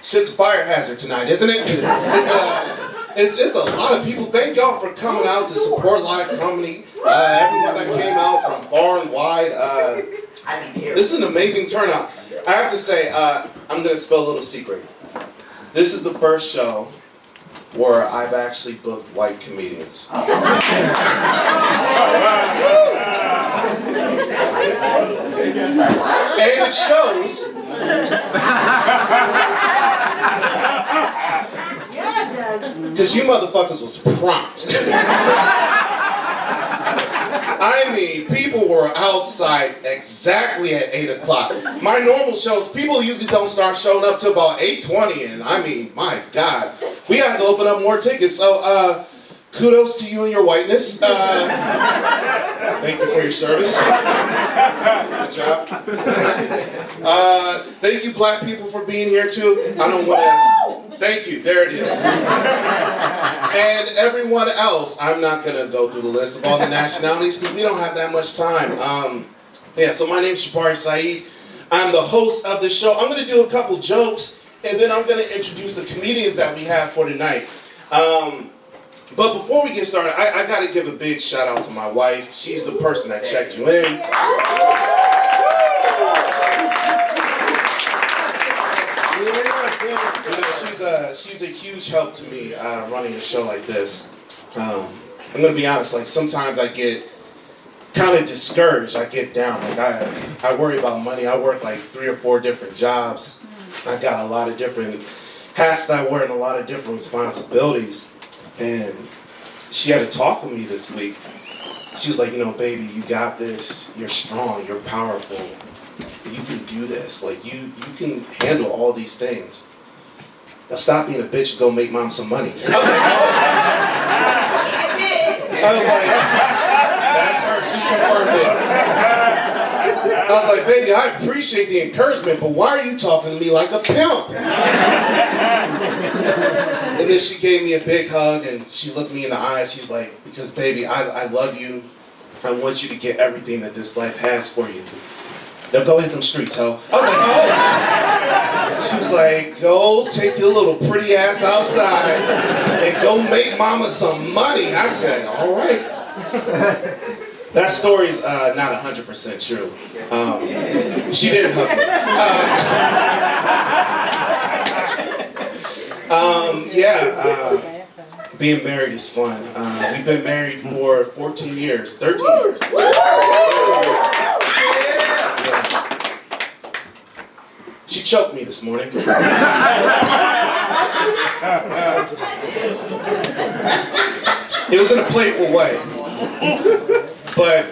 Shit's a fire hazard tonight, isn't it? It's a lot of people. Thank y'all for coming out to support live comedy. Everyone that came out from far and wide. This is an amazing turnout. I have to say, I'm going to spill a little secret. This is the first show where I've actually booked white comedians. And it shows. Because you motherfuckers was prompt. I mean, people were outside exactly at 8 o'clock. My normal shows, people usually don't start showing up till about 8:20, and I mean, my God, we have to open up more tickets. So, kudos to you and your whiteness. Thank you for your service. Good job. Thank you, black people, for being here too. I don't want to. Thank you. There it is. And everyone else, I'm not going to go through the list of all the nationalities because we don't have that much time. So my name's Jabari Sneed. I'm the host of the show. I'm going to do a couple jokes, and then I'm going to introduce the comedians that we have for tonight. But before we get started, I got to give a big shout out to my wife. She's the person that checked you in. She's a huge help to me running a show like this. I'm gonna be honest, like sometimes I get kind of discouraged. I get down. Like I worry about money. I work like 3 or 4 different jobs. I got a lot of different hats that I wear and a lot of different responsibilities. And she had to talk with me this week. She was like, you know, baby, you got this. You're strong. You're powerful. You can do this. Like you can handle all these things. Now stop being a bitch and go make mom some money. I was like, oh. I was like, that's her. She confirmed it. I was like, baby, I appreciate the encouragement, but why are you talking to me like a pimp? And then she gave me a big hug and she looked me in the eyes. She's like, because baby, I love you. I want you to get everything that this life has for you. Now go hit them streets, ho. I was like, oh. She was like, go take your little pretty ass outside and go make mama some money. I said, all right. That story's not 100% true. She didn't hug me. Being married is fun. We've been married for 14 years, 13 years. She choked me this morning. It was in a playful way. But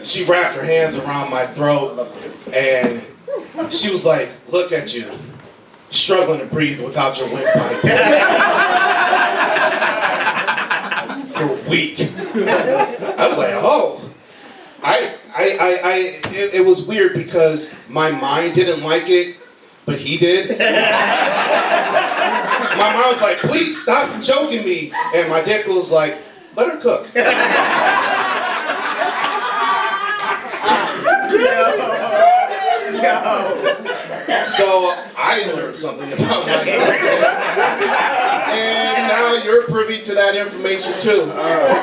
she wrapped her hands around my throat and she was like, look at you, struggling to breathe without your windpipe. You're weak. I was like, oh. It was weird because my mind didn't like it, but he did. My mom was like, please stop choking me. And my dick was like, let her cook. So I learned something about myself today. And now you're privy to that information too.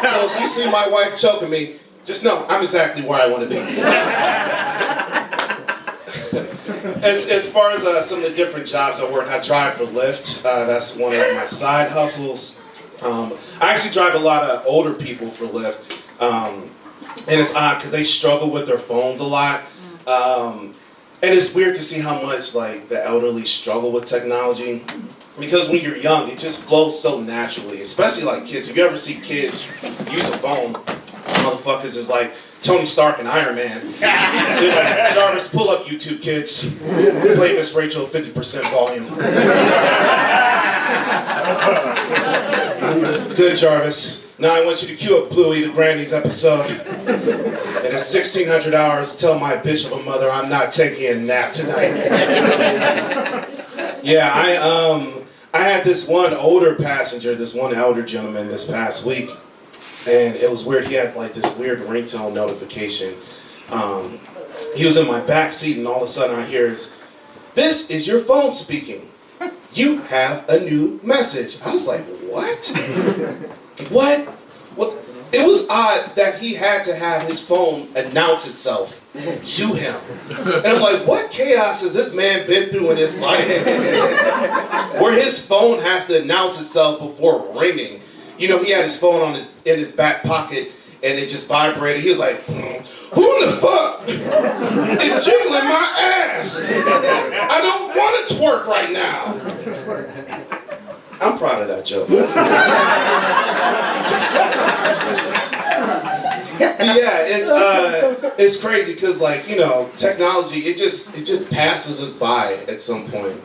So if you see my wife choking me, just know I'm exactly where I want to be. As far as some of the different jobs I work, I drive for Lyft. That's one of my side hustles. I actually drive a lot of older people for Lyft. And it's odd because they struggle with their phones a lot. And it's weird to see how much like the elderly struggle with technology. Because when you're young, it just flows so naturally. Especially like kids. If you ever see kids use a phone, motherfuckers is like Tony Stark and Iron Man. They're like, Jarvis, pull up YouTube, kids. Play Miss Rachel 50% volume. Good, Jarvis. Now I want you to cue up Bluey, the Granny's episode. And at 1600 hours, tell my bitch of a mother I'm not taking a nap tonight. Yeah, I had this one older passenger, this one elder gentleman this past week. And it was weird. He had like this weird ringtone notification. And he was in my back seat, and all of a sudden I hear "This is your phone speaking. You have a new message." I was like, "What? What? What?" It was odd that he had to have his phone announce itself to him. And I'm like, what chaos has this man been through in his life? Where his phone has to announce itself before ringing. You know, he had his phone in his back pocket, and it just vibrated. He was like, "Who in the fuck is jiggling my ass? I don't want to twerk right now." I'm proud of that joke. Yeah, it's crazy because, like, you know, technology, it just passes us by at some point.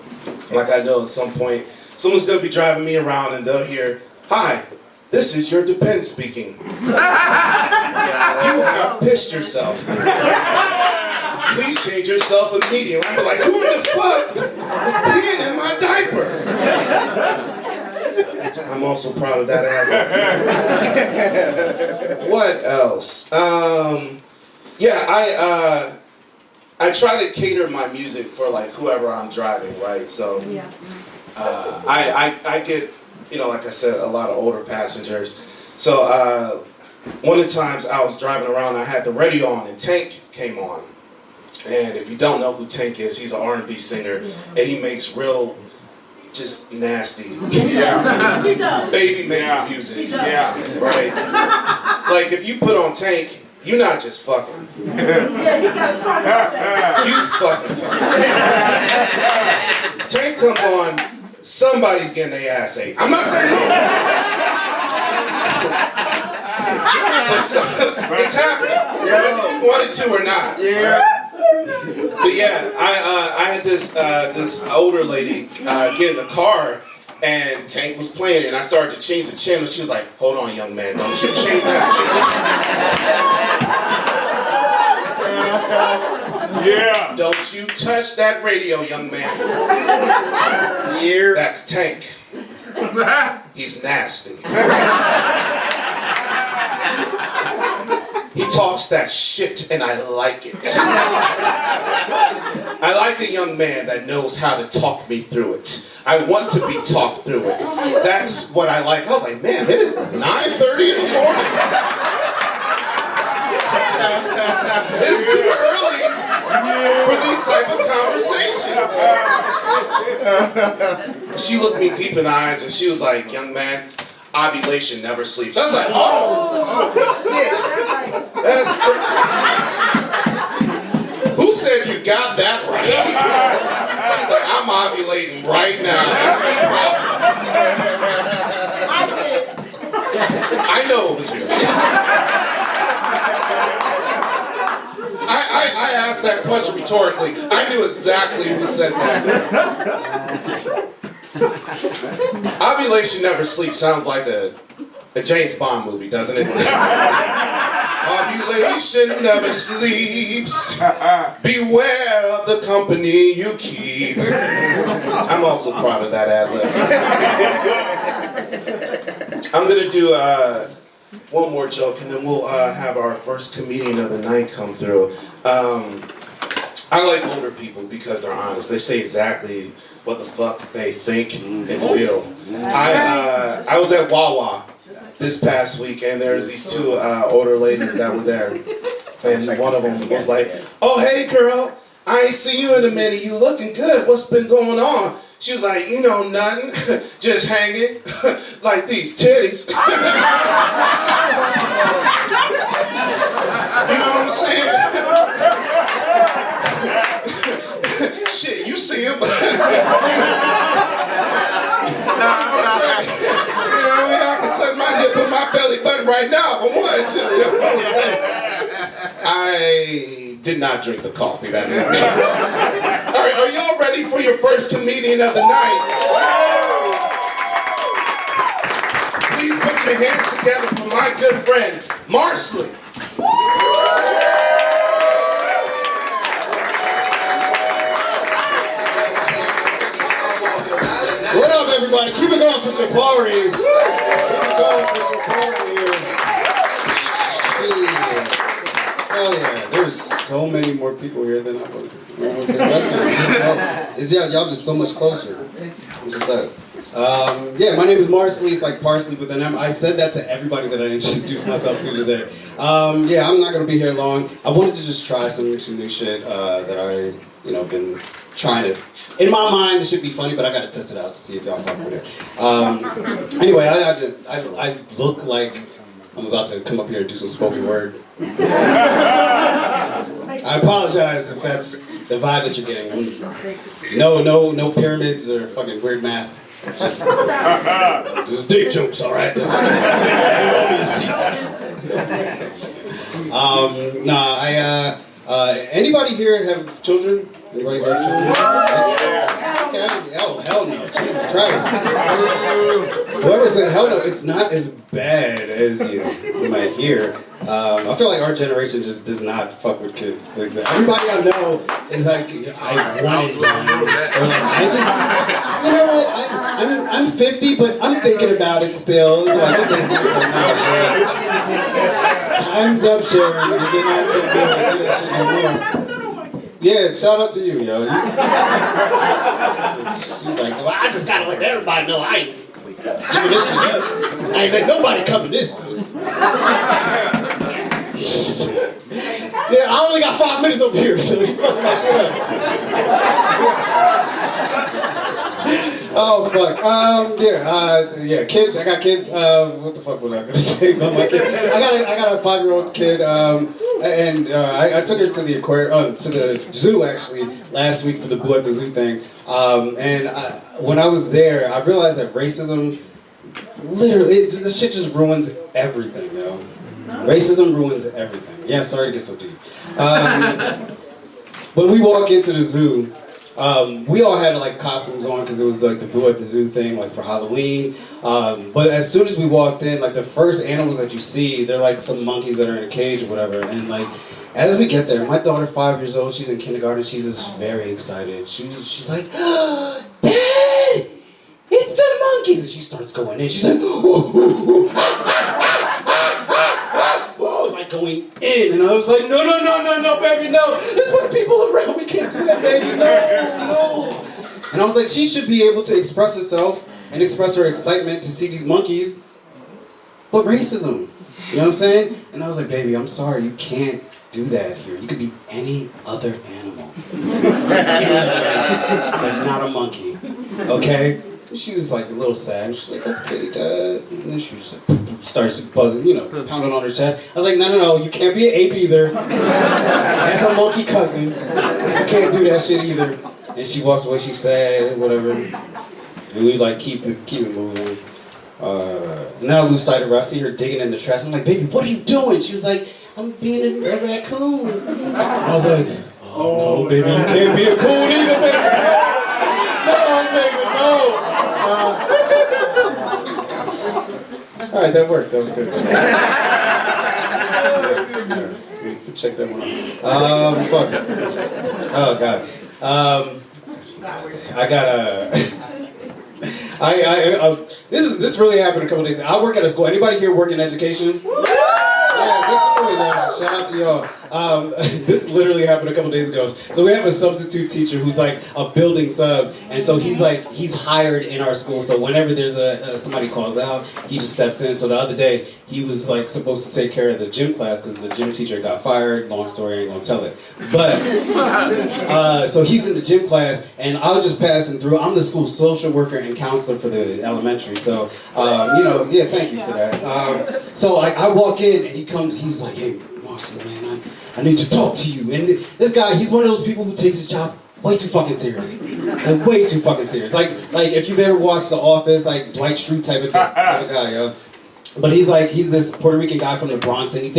Like, I know at some point someone's gonna be driving me around and they'll hear, "Hi, this is your depend speaking. You have pissed yourself. Please change yourself immediately." I'm like, "Who in the fuck is peeing in my diaper?" I'm also proud of that album. What else? I try to cater my music for, like, whoever I'm driving, right? So I get, you know, like I said, a lot of older passengers. So one of the times I was driving around, I had the radio on, and Tank came on. And if you don't know who Tank is, he's an R&B singer, and he makes real, just nasty, baby making music, right? Like, if you put on Tank, you're not just fucking. You fucking. Tank comes on, somebody's getting their ass ate. I'm not saying no. But it's happening, whether you wanted to or not. But yeah, I had this older lady get in the car, and Tank was playing it, and I started to change the channel. She was like, "Hold on, young man, don't you change that station." Yeah. "Don't you touch that radio, young man." Yeah. That's Tank. He's nasty. He talks that shit, and I like it. I like a young man that knows how to talk me through it. I want to be talked through it. That's what I like. I was like, man, it is 9:30 in the morning. It's too early for these type of conversations. She looked me deep in the eyes, and she was like, "Young man, ovulation never sleeps." I was like, oh shit. That's who said you got that right? She's like, "I'm ovulating right now." I did. I know it was you. I asked that question rhetorically. I knew exactly who said that. Ovulation never sleeps sounds like a James Bond movie, doesn't it? Ovulation never sleeps. Beware of the company you keep. I'm also proud of that ad-lib. I'm gonna do one more joke, and then we'll have our first comedian of the night come through. I like older people because they're honest. They say exactly what the fuck they think and feel. I was at Wawa this past week, and there's these two older ladies that were there, and one of them was like, "Oh, hey girl, I ain't seen you in a minute, you looking good, what's been going on?" She was like, "You know, nothing, just hanging, like these titties." You know what I'm saying? Shit, you see him. I can touch my nip with my belly button right now if I wanted to. You know what I'm saying? I did not drink the coffee that morning. All right, are y'all ready for your first comedian of the night? Please put your hands together for my good friend, Marsley. What up, everybody? Keep it going for some power here. Keep it going for some power here. Hell yeah, there's so many more people here than I was when I was here last time. Y'all just so much closer. I'm just like, yeah, my name is Marsley. It's like parsley with an M. I said that to everybody that I introduced myself to today. Yeah, I'm not gonna be here long. I wanted to just try some new shit that I, been trying to. In my mind, it should be funny, but I gotta test it out to see if y'all fuck with it. Anyway, I look like I'm about to come up here and do some spoken word. I apologize if that's the vibe that you're getting. No pyramids or fucking weird math. Just dick jokes, all right? Roll me the seats. Anybody here have children? Anybody here have children? Okay. Oh, hell no. Jesus Christ. Whoever said hell no, it's not as bad as you might hear. I feel like our generation just does not fuck with kids. Like, everybody I know is like, I wanted one. Or like, I'm 50, but I'm thinking about it still. Like, time's up, Sharon. You're getting out there. Yeah, shout out to you, yo. She's like, well, I just gotta let everybody know I ain't giving this shit up. I ain't let nobody cover this. Yeah, I only got 5 minutes over here, so you fuck my shit up. Oh, fuck. Yeah, kids. I got kids. What the fuck was I gonna say about my kid? I got a 5-year-old kid, and I took her to the to the zoo, actually, last week for the Boo at the Zoo thing. When I was there, I realized that racism, literally, this shit just ruins everything, yo. Racism ruins everything. Yeah, sorry to get so deep. When we walk into the zoo, we all had like costumes on because it was like the Boo at the Zoo thing, like for Halloween. But as soon as we walked in, like the first animals that you see, they're like some monkeys that are in a cage or whatever. And like, as we get there, my daughter, 5 years old, she's in kindergarten. She's just very excited. She's like, oh, Dad, it's the monkeys, and she starts going in. She's like, ooh, ooh, ooh, like going in, and I was like, no, baby, no. There's what people around. We can't do that, baby. No. And I was like, she should be able to express herself and express her excitement to see these monkeys, but racism. You know what I'm saying? And I was like, baby, I'm sorry, you can't do that here. You could be any other animal, but not a monkey. Okay? And she was like a little sad, and she's like, okay, Dad. And then she just starts pounding on her chest. I was like, no, you can't be an ape either. That's a monkey cousin. You can't do that shit either. And she walks away, she's sad, whatever. And we like keep it moving. And then I lose sight of her. I see her digging in the trash. I'm like, baby, what are you doing? She was like, I'm being a raccoon. I was like, oh, no, baby, you can't be a coon either, baby. No, baby, no. All right, that worked. That was good. Check that one out. Fuck. Oh, God. I got this really happened a couple days ago. I work at a school. Anybody here work in education? Yeah, shout out to y'all. This literally happened a couple days ago. So we have a substitute teacher who's like a building sub, and so he's hired in our school. So whenever there's somebody calls out, he just steps in. So the other day he was like supposed to take care of the gym class because the gym teacher got fired. Long story, I ain't gonna tell it. But so he's in the gym class, and I was just passing through. I'm the school social worker and counselor for the elementary. So yeah, thank you for that. So like I walk in and he's like, hey, Marcy, man, I need to talk to you. And this guy, he's one of those people who takes his job way too fucking serious. Like, way too fucking serious. Like if you've ever watched The Office, like Dwight Schrute type of guy, yo. But he's this Puerto Rican guy from the Bronx, and he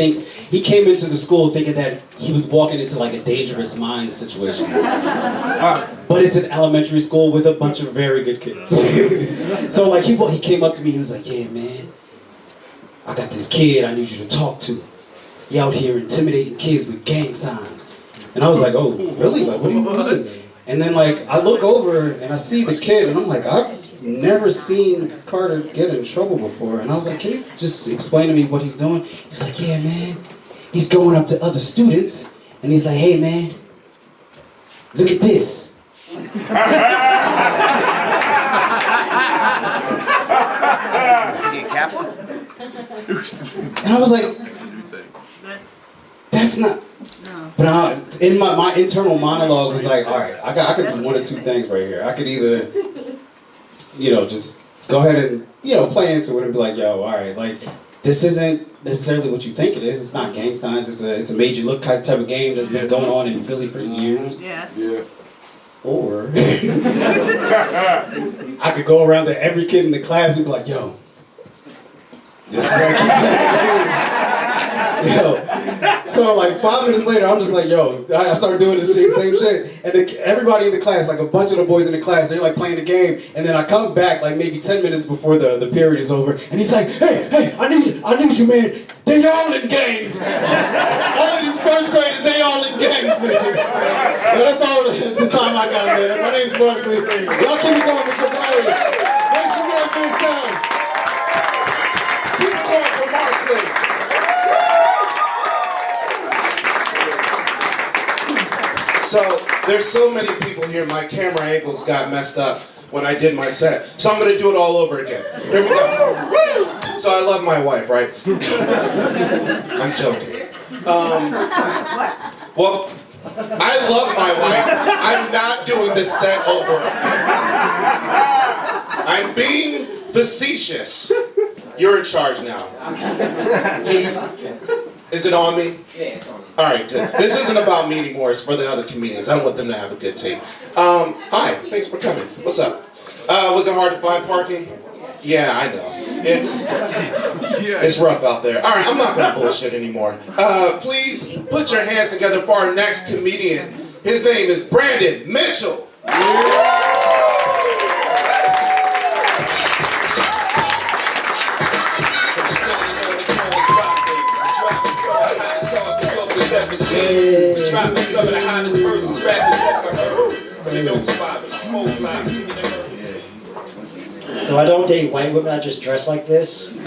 came into the school thinking that he was walking into like a Dangerous Minds situation. But it's an elementary school with a bunch of very good kids. So like he came up to me, he was like, yeah, man, I got this kid I need you to talk to. He out here intimidating kids with gang signs. And I was like, oh, really? Like, what do you mean? And then like, I look over and I see the kid and I'm like, I've never seen Carter get in trouble before. And I was like, can you just explain to me what he's doing? He was like, yeah, man. He's going up to other students and he's like, hey man, look at this. And I was like, that's not. But in my internal monologue was like, all right, I could do one of two things right here. I could either, just go ahead and, play into it and be like, yo, all right, like, this isn't necessarily what you think it is. It's not gang signs. It's a made you look type of game that's been going on in Philly for years. Yes. Yeah. Or I could go around to every kid in the class and be like, yo, just like keep yo. So like 5 minutes later, I'm just like, yo, I start doing this same shit. And then everybody in the class, like a bunch of the boys in the class, they're like playing the game. And then I come back like maybe 10 minutes before the period is over. And he's like, hey, I need you, man. They all in gangs. All of these first graders, they all in gangs, man. Well, that's all the time I got, man. My name's Marsley. Y'all keep it going with Jabari. Make some noise for this time. Keep it going for Marsley. So there's so many people here, my camera angles got messed up when I did my set. So I'm gonna do it all over again. Here we go. So I love my wife, right? I'm joking. Well, I love my wife. I'm not doing this set over again. I'm being facetious. You're in charge now. Is it on me? Yeah, it's on me. All right, good. This isn't about me anymore. It's for the other comedians. I want them to have a good tape. Hi, thanks for coming. What's up? Was it hard to find parking? Yeah, I know. It's rough out there. All right, I'm not gonna bullshit anymore. Please put your hands together for our next comedian. His name is Brandon Mitchell. Dropping some of the hottest verses rappers ever heard. From the dope spot with the smoke block. So I don't date white women, I just dress like this. I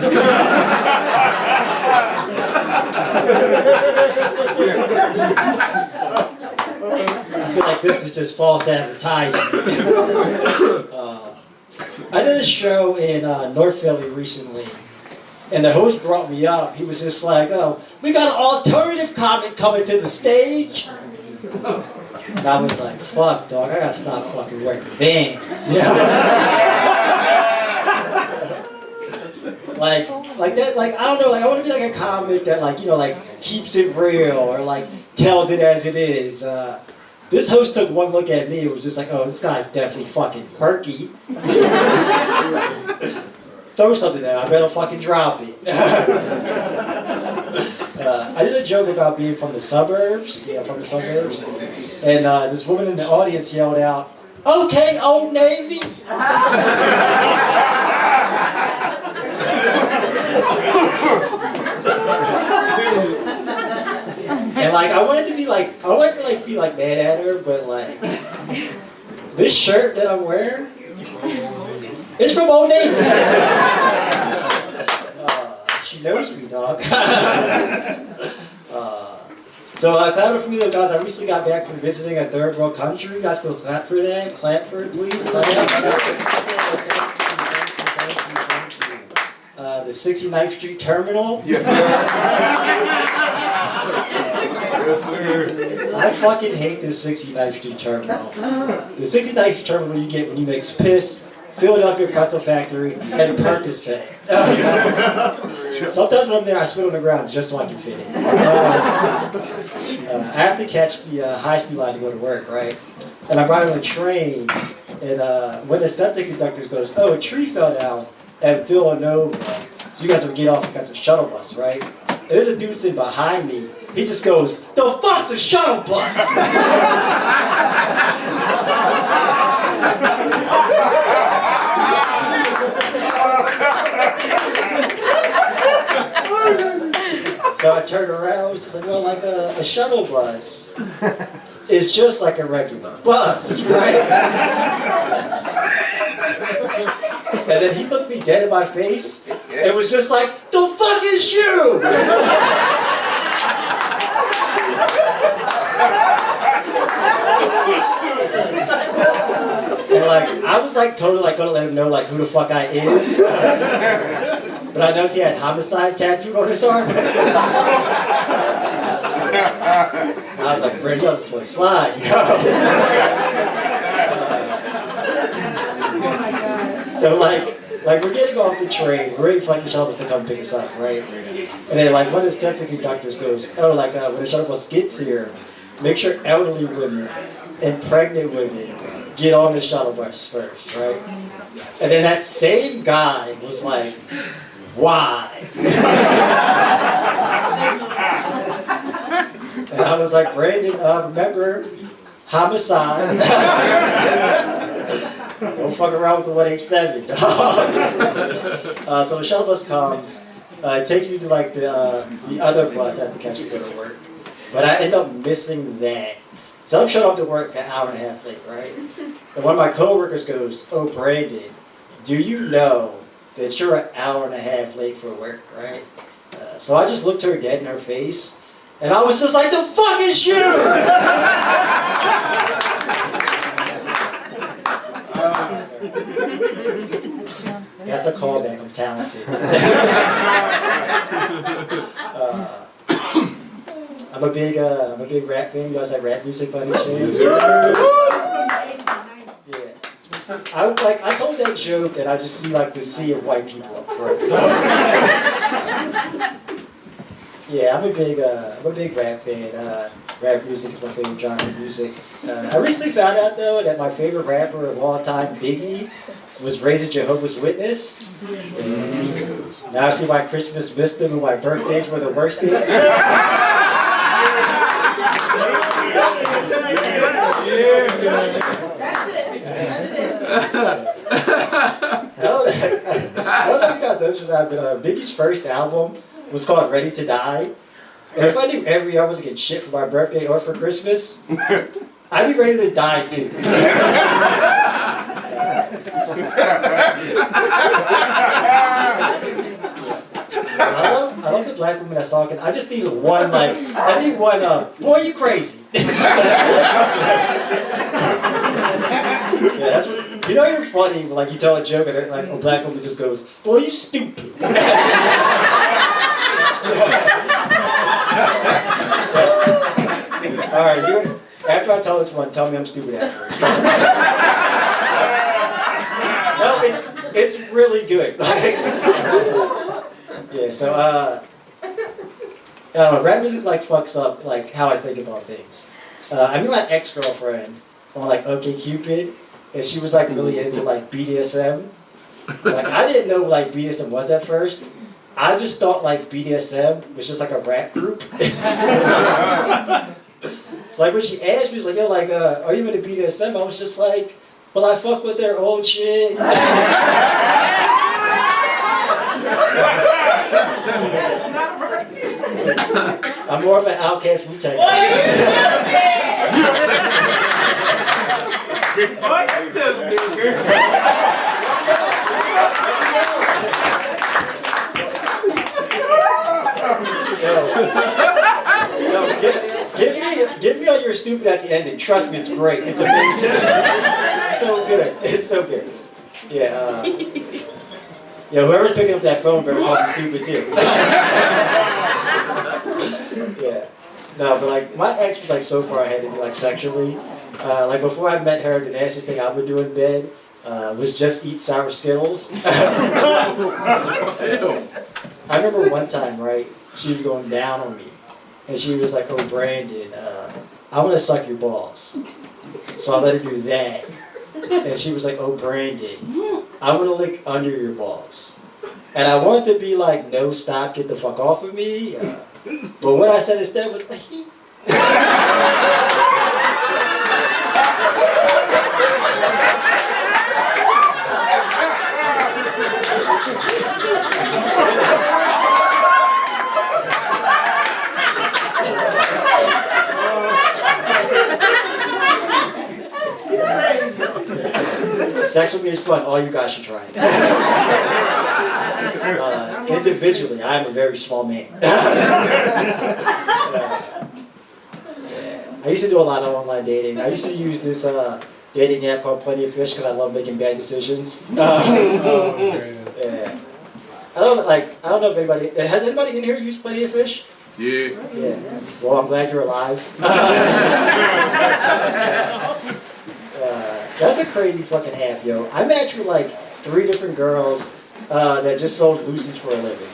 feel like this is just false advertising. I did a show in North Philly recently, and the host brought me up. He was just like, oh, we got an alternative comic coming to the stage. And I was like, fuck, dog, I gotta stop fucking wearing Vans. Like that, like, I don't know, like, I want to be like a comic that, like, like, keeps it real, or, like, tells it as it is. This host took one look at me and was just like, oh, this guy's definitely fucking quirky. Throw something there, I better fucking drop it. I did a joke about being from the suburbs, and this woman in the audience yelled out, okay, Old Navy. And like I wanted to be like mad at her, but like this shirt that I'm wearing is from Old Navy. She knows me, dog. So clap it for me, though, guys. I recently got back from visiting a third world country. You guys go clap for that. Clap for it, please. Clap. The 69th Street Terminal. Yes, sir. Yes, sir. I fucking hate this 69th Street Terminal. The 69th Street Terminal you get when you mix piss, Philadelphia Pretzel Factory, and Percocet. Sometimes when I'm there, I spit on the ground just so I can fit in. I have to catch the high-speed line to go to work, right? And I'm riding on a train, and when the septic conductor goes, oh, a tree fell down at Villanova, so you guys would get off and catch a shuttle bus, right? And there's a dude sitting behind me. He just goes, the fuck's a shuttle bus? So I turned around, and said, well, like a shuttle bus is just like a regular bus, right? And then he looked me dead in my face, and was just like, the fuck is you? like, I was like totally like gonna let him know like who the fuck I is. But I noticed he had homicide tattooed on his arm. I was like, Brent, yo, this one slide, yo. So like we're getting off the train, we're waiting for like the shuttle bus to come pick us up, right? And then like one of the septic conductors goes, oh, like when the shuttle bus gets here, make sure elderly women and pregnant women get on the shuttle bus first, right? And then that same guy was like, why? And I was like, Brandon, remember, homicide. Don't fuck around with the 187. So the shuttle bus comes. It takes me to like the other bus I have to catch to go to work. But I end up missing that. So I'm showing up to work an hour and a half late, right? And one of my coworkers goes, oh, Brandon, do you know that you're an hour and a half late for work, right? So I just looked her dead in her face, and I was just like, the fuck is you? That's a callback, I'm talented. I'm a big rap fan. You guys like rap music by any chance? Yeah. I told that joke and I just see like the sea of white people up front. So. Yeah, I'm a big rap fan. Rap music is my favorite genre of music. I recently found out though that my favorite rapper of all time, Biggie, was raised a Jehovah's Witness. Now I see why Christmas missed them and why birthdays were the worst days. I don't know if you got those or not, but Biggie's first album was called Ready to Die. And if I knew every year I was getting shit for my birthday or for Christmas, I'd be ready to die too. I love the black woman that's talking. I just need one, boy, you crazy. Yeah, that's what, you know you're funny when like you tell a joke and like a black woman just goes, boy, you stupid. Alright, after I tell this one, tell me I'm stupid afterwards. No, it's really good. Yeah, so rap music like fucks up like how I think about things. I knew my ex-girlfriend on like OkCupid, and she was like really into like BDSM. Like I didn't know like BDSM was at first. I just thought like BDSM was just like a rap group. So like when she asked me, she was like, yo, like, are you into BDSM? I was just like, well, I fuck with their old shit. I'm more of an outcast Wu-Tang. Give me all your stupid at the end, and trust me, it's great. It's amazing. It's so good. It's so good. Yeah. Yeah. Whoever's picking up that phone better call me stupid too. Yeah. No, but like my ex was like so far ahead of me, like sexually. Like before I met her, the nastiest thing I would do in bed was just eat sour Skittles. I remember one time, right? She was going down on me. And she was like, oh, Brandon, I want to suck your balls. So I let her do that. And she was like, oh, Brandon, I want to lick under your balls. And I wanted to be like, no, stop, get the fuck off of me. But what I said instead was, sex with me is fun. All you guys should try it. Individually, I am a very small man. I used to do a lot of online dating. I used to use this dating app called Plenty of Fish because I love making bad decisions. Oh, man. Yeah. I don't know if anybody has anybody in here used Plenty of Fish? Yeah. Yeah. Well, I'm glad you're alive. That's a crazy fucking app, yo. I matched with like 3 different girls that just sold Lucy's for a living.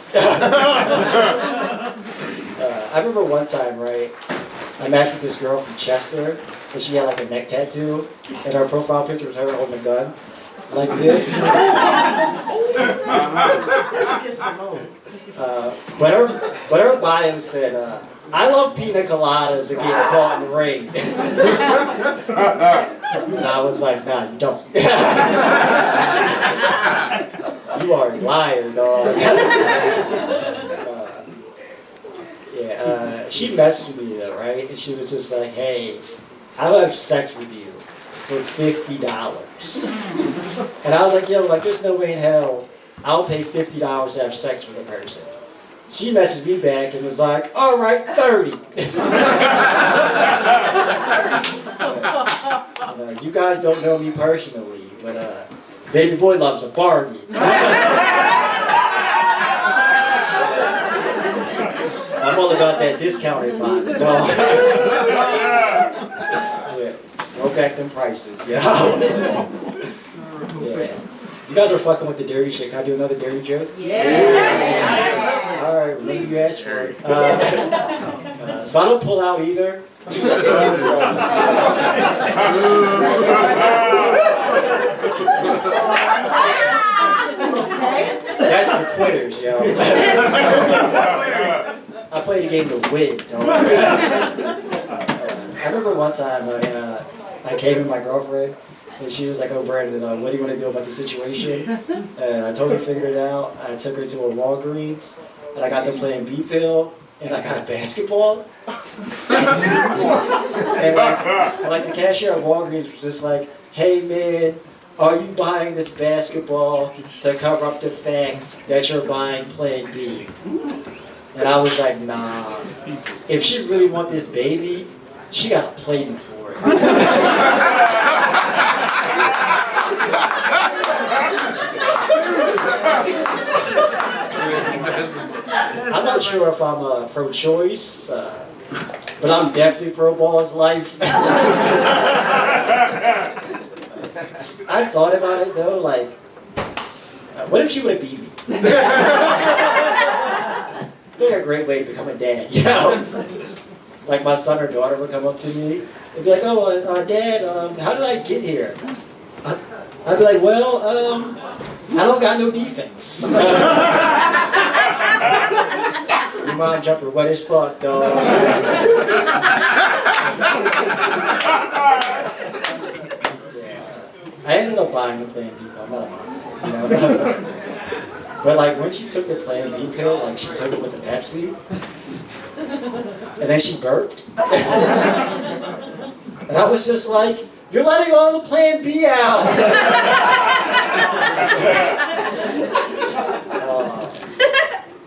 I remember one time, right? I matched with this girl from Chester, and she had like a neck tattoo, and her profile picture was her holding a gun, like this. But her bio said, "I love pina coladas and getting caught in the rain." And I was like, "Nah, you don't. You are a liar, dog." She messaged me though, right? And she was just like, "Hey, I'll have sex with you for $50. And I was like, "Yo, like, there's no way in hell I'll pay $50 to have sex with a person." She messaged me back and was like, "All right, 30." You guys don't know me personally, but baby boy loves a bargain. I'm all about that discounted box, dog. Yeah, roll back them prices, yeah. You guys are fucking with the dirty shit. Can I do another dirty joke? Yeah. All right, remember you asked for it. So I don't pull out either. That's for quitters, yo. I played a game to win, dog. I remember one time I came with my girlfriend, and she was like, "Oh, Brandon, what do you want to do about the situation?" And I totally figured it out. I took her to a Walgreens, and I got them playing B-pill, and I got a basketball. and like the cashier at Walgreens was just like, "Hey, man, are you buying this basketball to cover up the fact that you're buying Plan B?" And I was like, "Nah. If she really want this baby, she gotta play me for it." I'm not sure if I'm pro-choice, but I'm definitely pro-balls life. I thought about it though, like, what if she would have beat me? It'd be a great way to become a dad, you know? Like my son or daughter would come up to me and be like, "Oh, Dad, how did I get here?" I'd be like, "Well, I don't got no defense." Your mom jumper wet as fuck, dog. I ended up buying the Plan B pill. I'm not a monster, you know. But like when she took the Plan B pill, like she took it with the Pepsi, and then she burped, and I was just like, "You're letting all the Plan B out."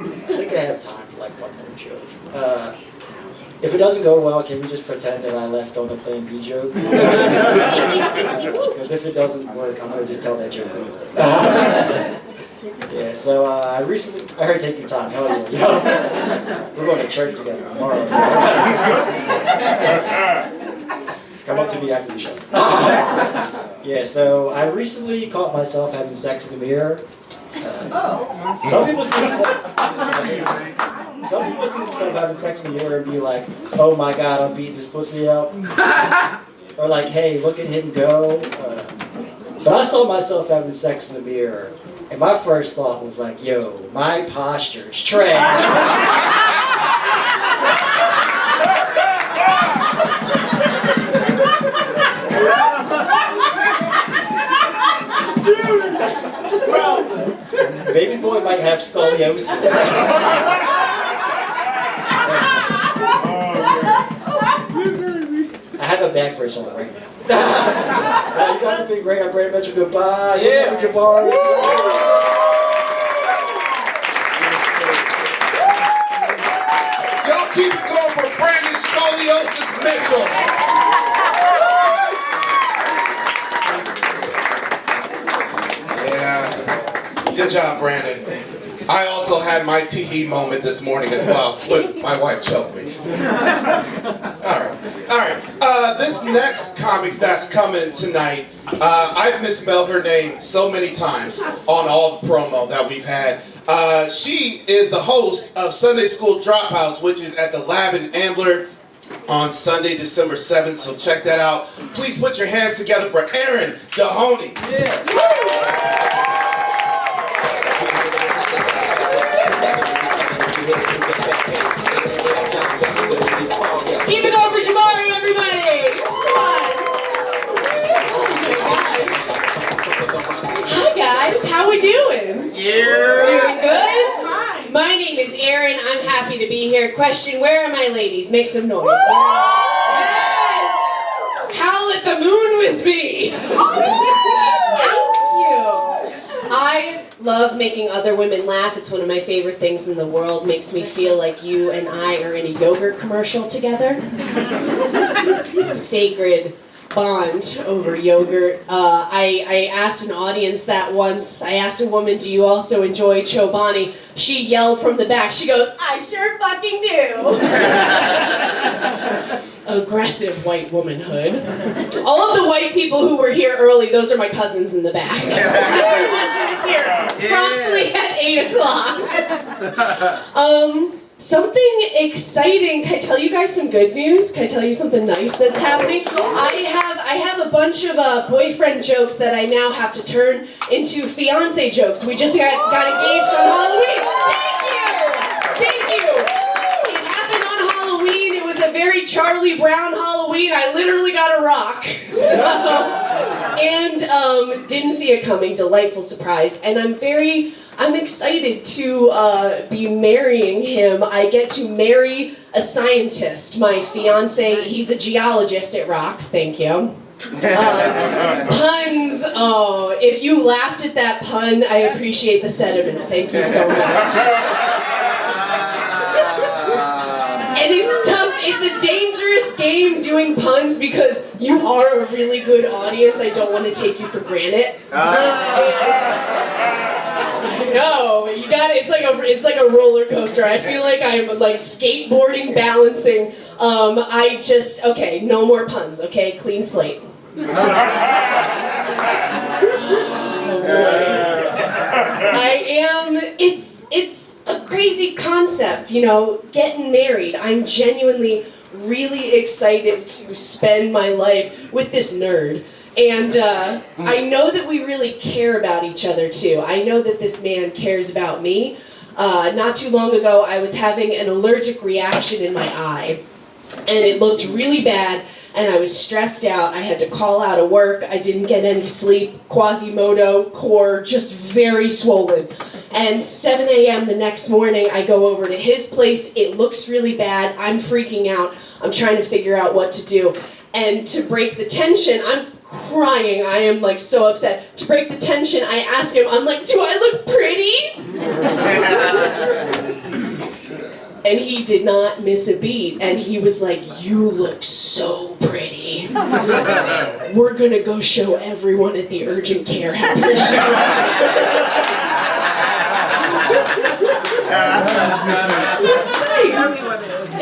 I think I have time for like one more joke. If it doesn't go well, can we just pretend that I left on the Plan B joke? Because if it doesn't work, I'm gonna just tell that joke later. Yeah, so I heard Take Your Time. Hell yeah, yo. We're going to church together tomorrow. Come up to me after the show. Yeah, so I recently caught myself having sex in the mirror. Some people see themselves having sex in the mirror and be like, "Oh my God, I'm beating this pussy up," or like, "Hey, look at him go." But I saw myself having sex in the mirror, and my first thought was like, "Yo, my posture is trash." Baby boy might have scoliosis. I have a back brace on right now. You guys have been great. I'm Brandon Mitchell. Goodbye. Yeah. Jabari. Y'all keep it going for Brandon Scoliosis Mitchell. Good job, Brandon. I also had my tee-hee moment this morning as well, when my wife choked me. All right. This next comic that's coming tonight, I've misspelled her name so many times on all the promo that we've had. She is the host of Sunday School Dropouts, which is at the Lab in Ambler on Sunday, December 7th, so check that out. Please put your hands together for Erin Dahoney. Keep it over Jabari, everybody! Come on! Hi guys, how we doing? Yeah. Doing good? My name is Erin. I'm happy to be here. Question, where are my ladies? Make some noise. Yes! Howl at the moon with me! Thank you. I love making other women laugh. It's one of my favorite things in the world. Makes me feel like you and I are in a yogurt commercial together. Sacred bond over yogurt. I asked an audience that once. I asked a woman, do you also enjoy Chobani? She yelled from the back. She goes, I sure fucking do. Aggressive white womanhood. All of the white people who were here early, those are my cousins in the back. Everyone is here promptly at 8 o'clock. Something exciting. Can I tell you guys some good news? Can I tell you something nice that's happening? I have a bunch of boyfriend jokes that I now have to turn into fiance jokes. We just got engaged on Halloween. Thank you. It happened on Halloween. It was a very Charlie Brown Halloween. I literally got a rock. And didn't see it coming. Delightful surprise. And I'm excited to be marrying him. I get to marry a scientist. My fiance, he's a geologist. It rocks. Thank you. Puns. Oh, if you laughed at that pun, I appreciate the sentiment. Thank you so much. And it's tough. It's a dangerous game doing puns because you are a really good audience. I don't want to take you for granted. No, you got it. It's like a roller coaster. I feel like I'm like skateboarding, balancing. Okay, no more puns. Okay, clean slate. It's a crazy concept, you know, getting married. I'm genuinely really excited to spend my life with this nerd. And I know that we really care about each other too. I know that this man cares about me. Not too long ago, I was having an allergic reaction in my eye. And it looked really bad, and I was stressed out. I had to call out of work. I didn't get any sleep. Quasimodo, core, just very swollen. And 7 a.m. the next morning, I go over to his place. It looks really bad. I'm freaking out. I'm trying to figure out what to do. And to break the tension, I'm crying. I am like so upset. To break the tension, I ask him, I'm like, do I look pretty? And he did not miss a beat. And he was like, you look so pretty. We're gonna go show everyone at the urgent care how pretty you are.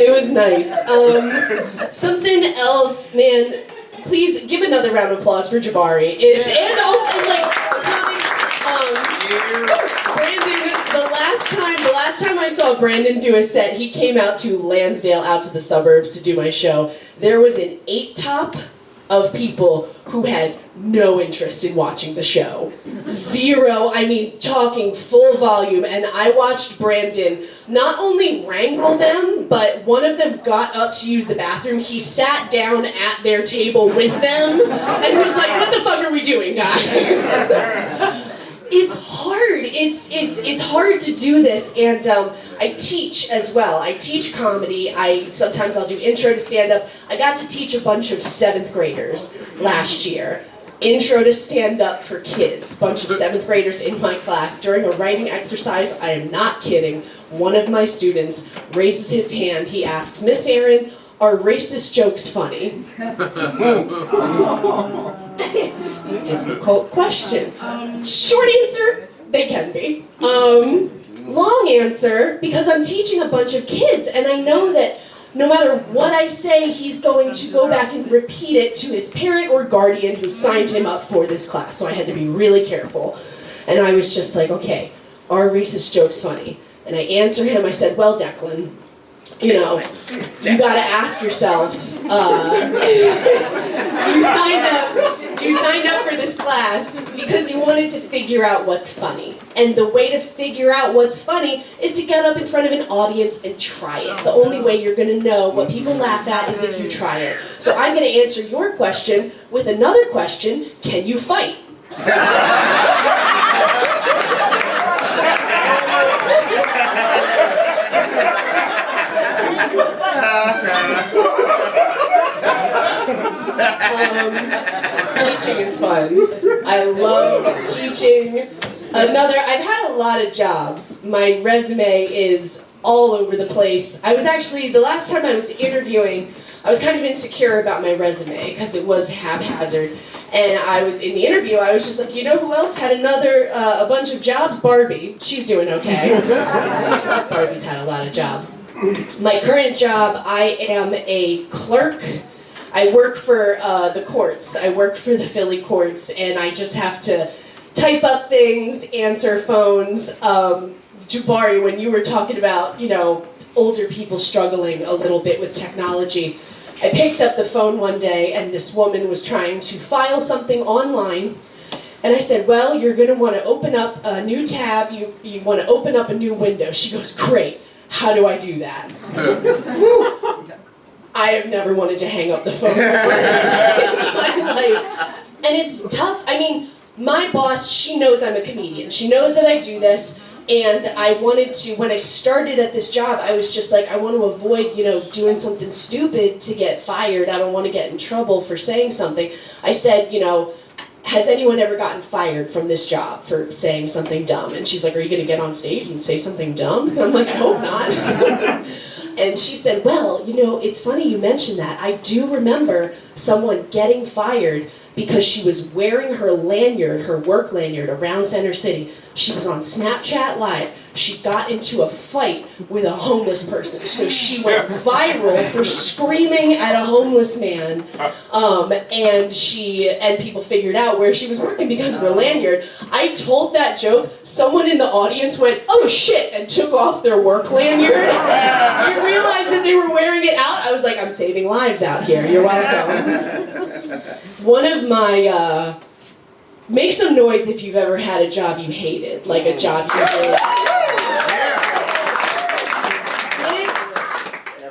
It was nice. Something else, man. Please give another round of applause for Jabari. And also like Brandon. The last time I saw Brandon do a set, he came out to Lansdale, out to the suburbs to do my show. There was an 8-top of people who had no interest in watching the show. Zero, I mean, talking full volume. And I watched Brandon not only wrangle them, but one of them got up to use the bathroom. He sat down at their table with them and was like, what the fuck are we doing, guys? It's hard. It's hard to do this, and I teach as well. I teach comedy. Sometimes I'll do intro to stand-up. I got to teach a bunch of 7th graders last year. Intro to stand-up for kids. Bunch of 7th graders in my class. During a writing exercise, I am not kidding, one of my students raises his hand. He asks, Miss Erin, are racist jokes funny? Difficult question. Short answer, They can be. Long answer, because I'm teaching a bunch of kids, and I know that no matter what I say, he's going to go back and repeat it to his parent or guardian who signed him up for this class, so I had to be really careful. And I was just like, okay, are racist jokes funny? And I answer him, I said, well, Declan, you know, you gotta ask yourself, you signed up for this class because you wanted to figure out what's funny. And the way to figure out what's funny is to get up in front of an audience and try it. The only way you're gonna know what people laugh at is if you try it. So I'm gonna answer your question with another question, can you fight? Teaching is fun. I love teaching. I've had a lot of jobs. My resume is all over the place. I was actually, the last time I was interviewing, I was kind of insecure about my resume because it was haphazard. And I was in the interview, I was just like, you know who else had a bunch of jobs? Barbie. She's doing okay. Barbie's had a lot of jobs. My current job, I am a clerk. I work for the courts. I work for the Philly courts, and I just have to type up things, answer phones. Jabari, when you were talking about, you know, older people struggling a little bit with technology, I picked up the phone one day, and this woman was trying to file something online, and I said, well, you're going to want to open up a new tab. You want to open up a new window. She goes, great. How do I do that? I have never wanted to hang up the phone in my life. And it's tough. I mean, my boss, she knows I'm a comedian. She knows that I do this. And I wanted to, when I started at this job, I was just like, I want to avoid, you know, doing something stupid to get fired. I don't want to get in trouble for saying something. I said, you know, has anyone ever gotten fired from this job for saying something dumb? And she's like, are you going to get on stage and say something dumb? And I'm like, I hope not. And she said, well, you know, it's funny you mentioned that. I do remember someone getting fired because she was wearing her lanyard, her work lanyard, around Center City. She was on Snapchat Live. She got into a fight with a homeless person. So she went viral for screaming at a homeless man. And people figured out where she was working because of her lanyard. I told that joke. Someone in the audience went, oh shit, and took off their work lanyard. I realized that they were wearing it out. I was like, I'm saving lives out here. You're welcome. One of my, make some noise if you've ever had a job you hated, like a job you hated.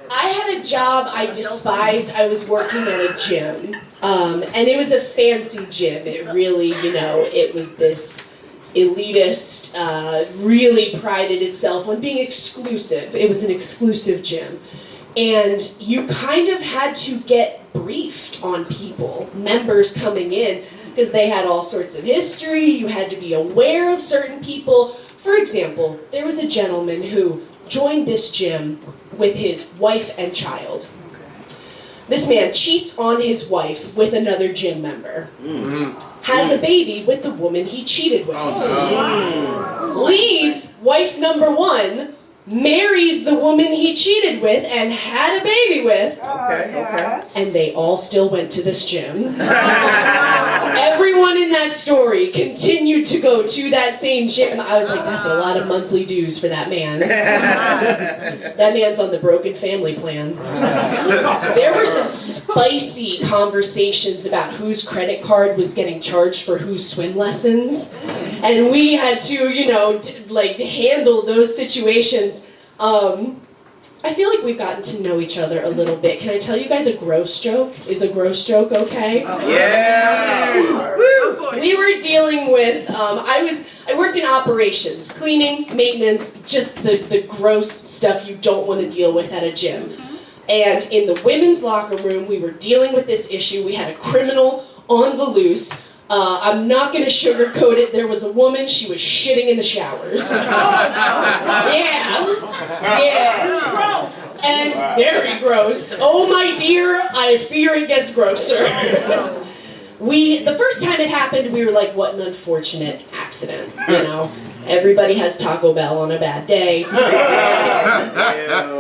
I had a job I despised. I was working at a gym, and it was a fancy gym. It really, you know, it was this elitist, really prided itself on being exclusive. It was an exclusive gym. And you kind of had to get briefed on people, members coming in, because they had all sorts of history. You had to be aware of certain people. For example, there was a gentleman who joined this gym with his wife and child. This man cheats on his wife with another gym member. Has a baby with the woman he cheated with. Leaves wife number one, marries the woman he cheated with and had a baby with. And they all still went to this gym. Everyone in that story continued to go to that same gym. I was like, that's a lot of monthly dues for that man. That man's on the broken family plan. There were some spicy conversations about whose credit card was getting charged for whose swim lessons. And we had to, you know, like handle those situations. I feel like we've gotten to know each other a little bit. Can I tell you guys a gross joke? Is a gross joke okay? Yeah! We were dealing with, I worked in operations, cleaning, maintenance, just the gross stuff you don't want to deal with at a gym. And in the women's locker room, we were dealing with this issue. We had a criminal on the loose. I'm not going to sugarcoat it. There was a woman, she was shitting in the showers. Yeah. And very gross. Oh my dear, I fear it gets grosser. The first time it happened, we were like, what an unfortunate accident, you know? Everybody has Taco Bell on a bad day.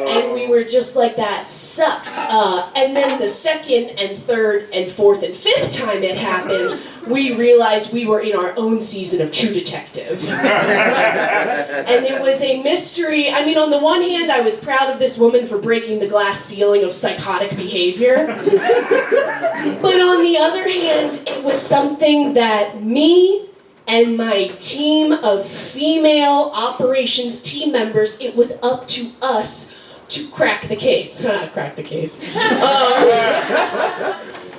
And we were just like, that sucks. And then the second and third and fourth and fifth time it happened, we realized we were in our own season of True Detective. And it was a mystery. I mean, on the one hand, I was proud of this woman for breaking the glass ceiling of psychotic behavior. But on the other hand, it was something that me and my team of female operations team members, it was up to us to crack the case. Crack the case.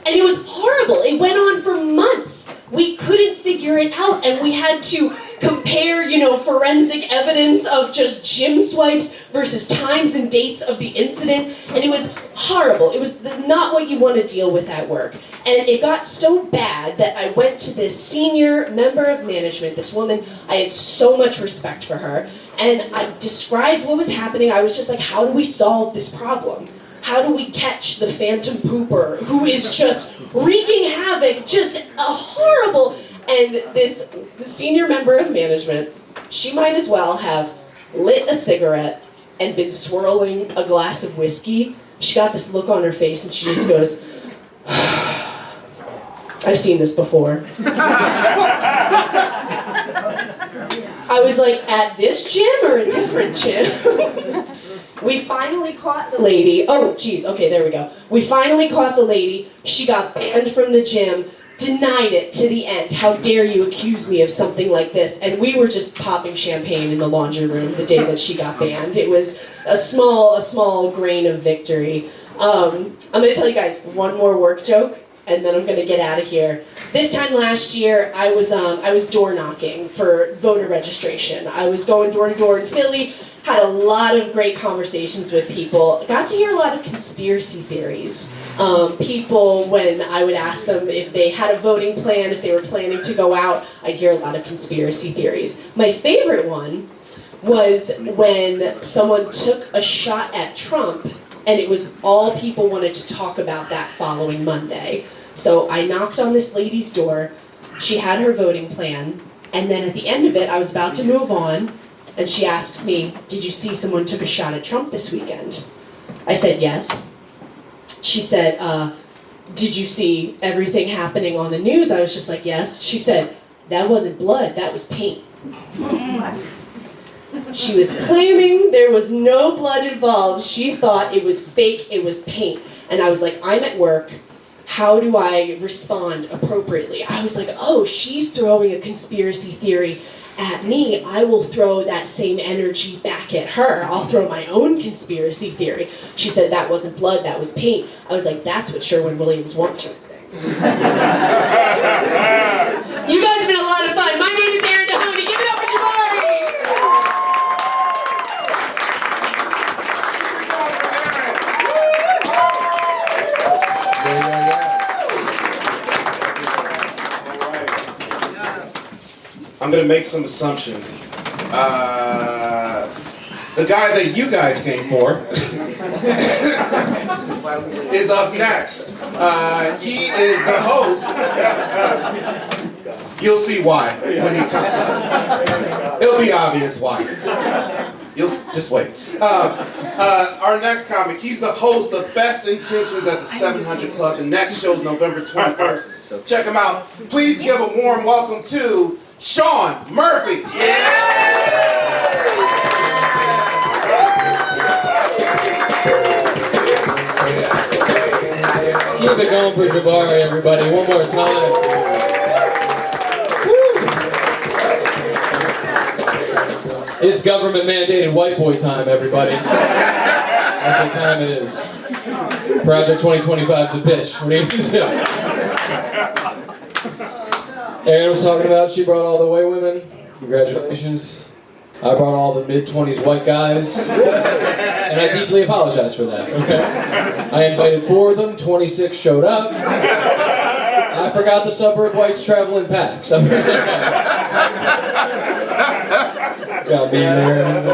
And it was horrible. It went on for months. We couldn't figure it out, and we had to compare, forensic evidence of just gym swipes versus times and dates of the incident, and it was horrible. It was not what you want to deal with at work. And it got so bad that I went to this senior member of management, this woman. I had so much respect for her, and I described what was happening. I was just like, how do we solve this problem? How do we catch the phantom pooper who is just wreaking havoc, just a horrible... And this senior member of management, she might as well have lit a cigarette and been swirling a glass of whiskey. She got this look on her face and she just goes, I've seen this before. I was like, at this gym or a different gym? We finally caught the lady. Oh, geez. Okay, there we go. We finally caught the lady. She got banned from the gym, denied it to the end. How dare you accuse me of something like this? And we were just popping champagne in the laundry room the day that she got banned. It was a small grain of victory. I'm going to tell you guys one more work joke, and then I'm going to get out of here. This time last year, I was door knocking for voter registration. I was going door to door in Philly. Had a lot of great conversations with people. Got to hear a lot of conspiracy theories. People, when I would ask them if they had a voting plan, if they were planning to go out, I'd hear a lot of conspiracy theories. My favorite one was when someone took a shot at Trump, and it was all people wanted to talk about that following Monday. So I knocked on this lady's door. She had her voting plan, and then at the end of it, I was about to move on, and she asks me, did you see someone took a shot at Trump this weekend? I said, yes. She said, did you see everything happening on the news? I was just like, yes. She said, that wasn't blood, that was paint. She was claiming there was no blood involved. She thought it was fake, it was paint. And I was like, I'm at work. How do I respond appropriately? I was like, oh, she's throwing a conspiracy theory at me. I will throw that same energy back at her. I'll throw my own conspiracy theory. She said that wasn't blood, that was paint. I was like, that's what Sherwin-Williams wants from me. You guys have been a lot of fun. My name is Aaron Dahoney. Give it up for Jabari! I'm gonna make some assumptions. The guy that you guys came for is up next. He is the host. You'll see why when he comes up. It'll be obvious why. You'll just wait. Our next comic, he's the host of Best Intentions at the 700 Club. The next show's November 21st. Check him out. Please give a warm welcome to Sean Murphy. Keep it going for Jabari, everybody. One more time. Woo. It's government-mandated white boy time, everybody. That's what time it is. Project 2025's a bitch. What do you do? Erin was talking about she brought all the white women. Congratulations. I brought all the mid-20s white guys. And I deeply apologize for that, okay? I invited 4 of them, 26 showed up. I forgot the suburb whites travel in packs. Got me there.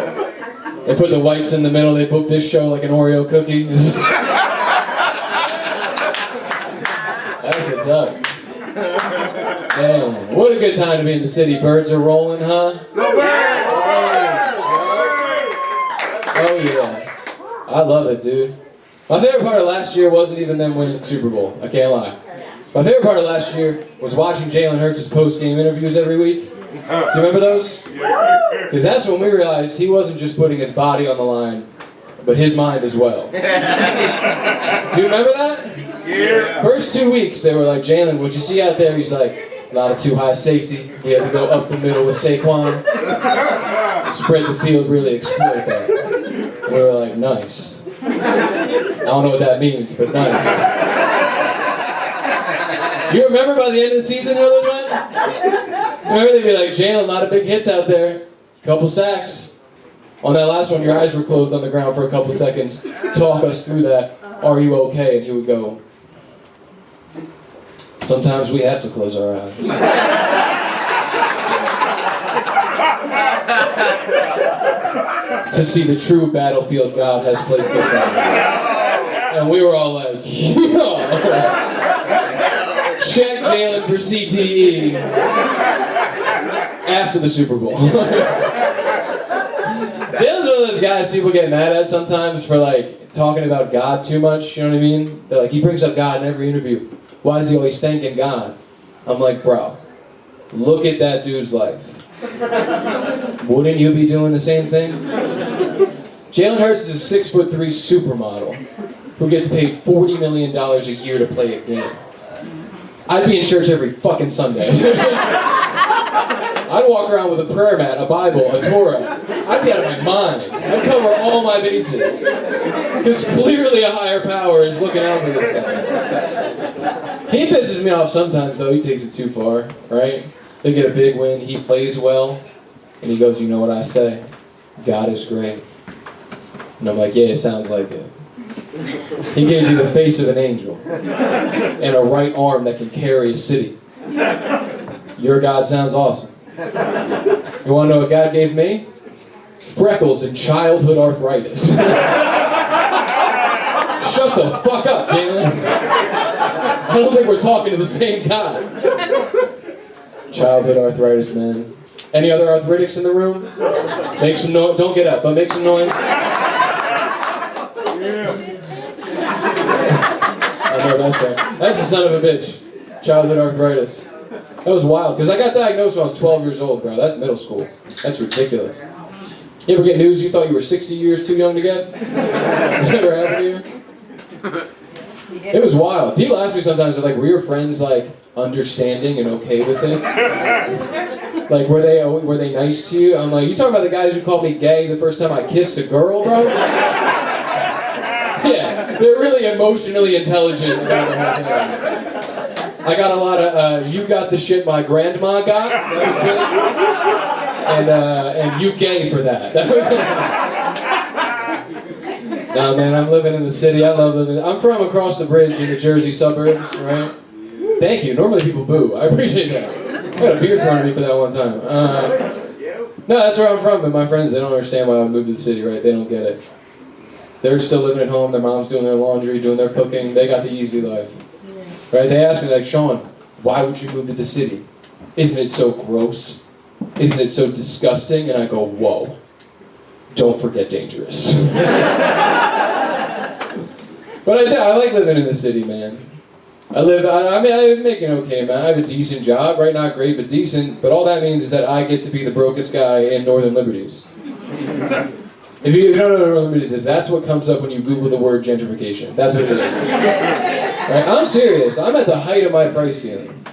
They put the whites in the middle, they booked this show like an Oreo cookie. That's what's up. Man, what a good time to be in the city. Birds are rolling, huh? Oh yeah. I love it, dude. My favorite part of last year wasn't even them winning the Super Bowl. I can't lie. My favorite part of last year was watching Jalen Hurts' post-game interviews every week. Do you remember those? Because that's when we realized he wasn't just putting his body on the line, but his mind as well. Do you remember that? Yeah. First 2 weeks, they were like, Jalen, what'd you see out there? He's like, a lot of too high safety. We had to go up the middle with Saquon. Spread the field, really exploit that. We were like, nice. I don't know what that means, but nice. You remember by the end of the season how those went? Remember they'd be like, Jalen, a lot of big hits out there. Couple sacks. On that last one, your eyes were closed on the ground for a couple seconds. Talk us through that. Are you okay? And he would go, sometimes we have to close our eyes. To see the true battlefield God has placed us on. And we were all like, yo! Check Jalen for CTE after the Super Bowl. Jalen's one of those guys people get mad at sometimes for like talking about God too much, you know what I mean? They're like, he brings up God in every interview. Why is he always thanking God? I'm like, bro, look at that dude's life. Wouldn't you be doing the same thing? Jalen Hurts is a 6'3" supermodel who gets paid $40 million a year to play a game. I'd be in church every fucking Sunday. I'd walk around with a prayer mat, a Bible, a Torah. I'd be out of my mind. I'd cover all my bases. Because clearly a higher power is looking out for this guy. He pisses me off sometimes, though. He takes it too far, right? They get a big win, he plays well, and he goes, you know what I say? God is great. And I'm like, yeah, it sounds like it. He gave you the face of an angel and a right arm that can carry a city. Your God sounds awesome. You want to know what God gave me? Freckles and childhood arthritis. Shut the fuck up, Jalen. I don't think we're talking to the same God. Childhood arthritis, man. Any other arthritics in the room? Make some noise. Don't get up, but make some noise. I know that's right. That's the son of a bitch. Childhood arthritis. That was wild, because I got diagnosed when I was 12 years old, bro. That's middle school. That's ridiculous. You ever get news you thought you were 60 years too young to get? Has that ever happened to you? It was wild. People ask me sometimes, they're like, were your friends, like, understanding and okay with it? Like, were they nice to you? I'm like, you talking about the guys who called me gay the first time I kissed a girl, bro? Yeah, they're really emotionally intelligent about the whole thing. I got a lot of, you got the shit my grandma got. That was good. And you gay for that. That was Nah, man, I'm living in the city. I love living. I'm from across the bridge in the Jersey suburbs, right? Thank you. Normally people boo. I appreciate that. I got a beer thrown at me for that one time. No, that's where I'm from, but my friends, they don't understand why I moved to the city, right? They don't get it. They're still living at home. Their mom's doing their laundry, doing their cooking. They got the easy life. Right? They ask me, like, Sean, why would you move to the city? Isn't it so gross? Isn't it so disgusting? And I go, whoa. Don't forget dangerous. But I like living in the city, man. I make an okay amount. I have a decent job, right? Not great, but decent. But all that means is that I get to be the brokest guy in Northern Liberties. If you don't know what Northern Liberties is, that's what comes up when you Google the word gentrification. That's what it is. Right? I'm serious. I'm at the height of my price ceiling.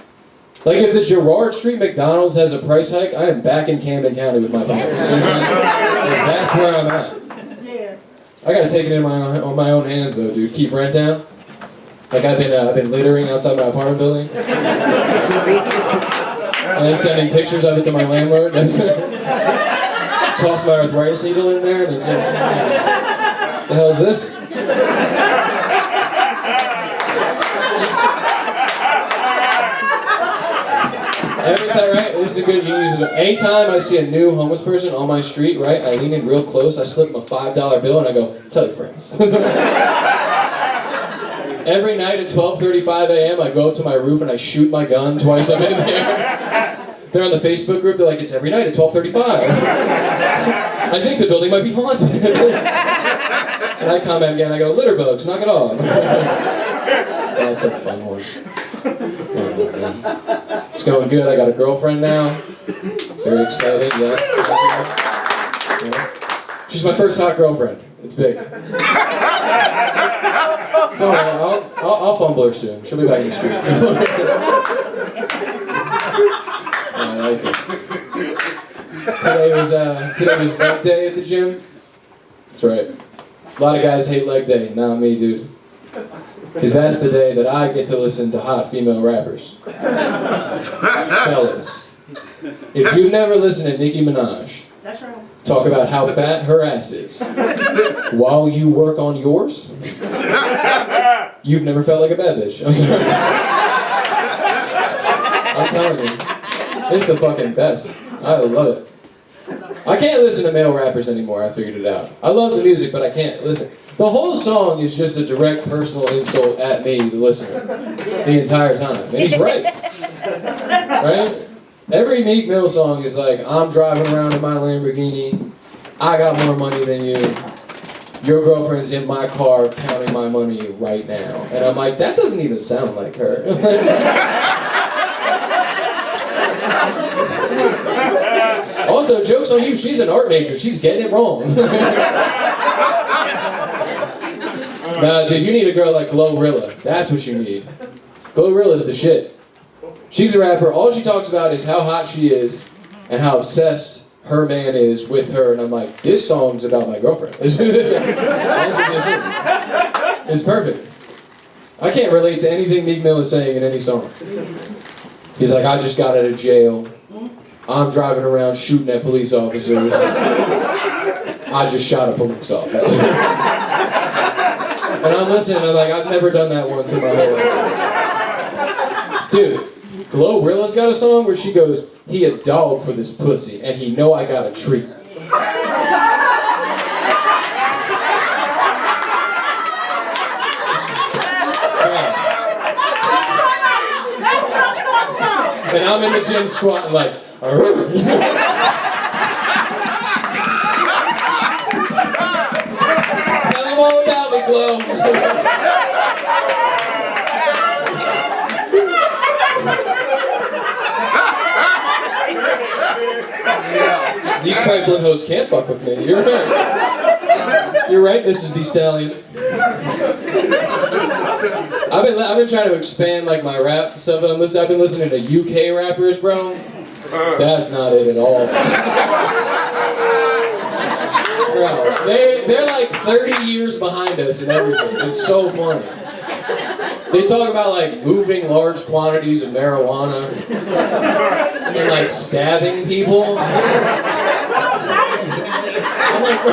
Like, if the Girard Street McDonald's has a price hike, I am back in Camden County with my parents. You know what I'm saying? That's where I'm at. I gotta take it in on my own hands, though, dude. Keep rent down. Like, I've been littering outside my apartment building. And then sending pictures of it to my landlord. Toss my arthritis needle in there, and then say, what the hell is this? Every time, right? This is a good, you can use it. Anytime I see a new homeless person on my street, right, I lean in real close, I slip them a $5 bill, and I go, tell your friends. Every night at 12:35 a.m. I go up to my roof and I shoot my gun twice I'm in there. They're on the Facebook group, they're like, it's every night at 12:35. I think the building might be haunted. And I comment again, I go, litter bugs, knock it off. That's a fun one. It's going good, I got a girlfriend now. Very excited, yeah. She's my first hot girlfriend. It's big. Don't worry, I'll fumble her soon. She'll be back in the street. I like it. Today was leg day at the gym. That's right. A lot of guys hate leg day. Not me, dude. Because that's the day that I get to listen to hot female rappers. Fellas, if you've never listened to Nicki Minaj talk about how fat her ass is while you work on yours, you've never felt like a bad bitch. I'm sorry. I'm telling you. It's the fucking best. I love it. I can't listen to male rappers anymore, I figured it out. I love the music, but I can't listen. The whole song is just a direct personal insult at me, the listener, the entire time. And he's right. Right? Every Meek Mill song is like, I'm driving around in my Lamborghini, I got more money than you, your girlfriend's in my car counting my money right now. And I'm like, that doesn't even sound like her. Also, joke's on you, she's an art major, she's getting it wrong. Nah, dude, you need a girl like Glorilla. That's what you need. Glorilla's the shit. She's a rapper, all she talks about is how hot she is and how obsessed her man is with her, and I'm like, this song's about my girlfriend. That's what this is. It's perfect. I can't relate to anything Meek Mill is saying in any song. He's like, I just got out of jail. I'm driving around shooting at police officers. I just shot a police officer. And I'm listening, and I'm like, I've never done that once in my whole life. Dude, Glorilla's got a song where she goes, he a dog for this pussy, and he know I got a treat. And I'm in the gym squatting like, tell them all about me, Glo. These trifling hosts can't fuck with me. You're right. You're right, Mrs. D. Stallion. I've been trying to expand like my rap stuff. I've been listening to UK rappers, bro. That's not it at all. Bro, they're like 30 years behind us and everything. It's so funny. They talk about like moving large quantities of marijuana and like stabbing people. I'm like, bro.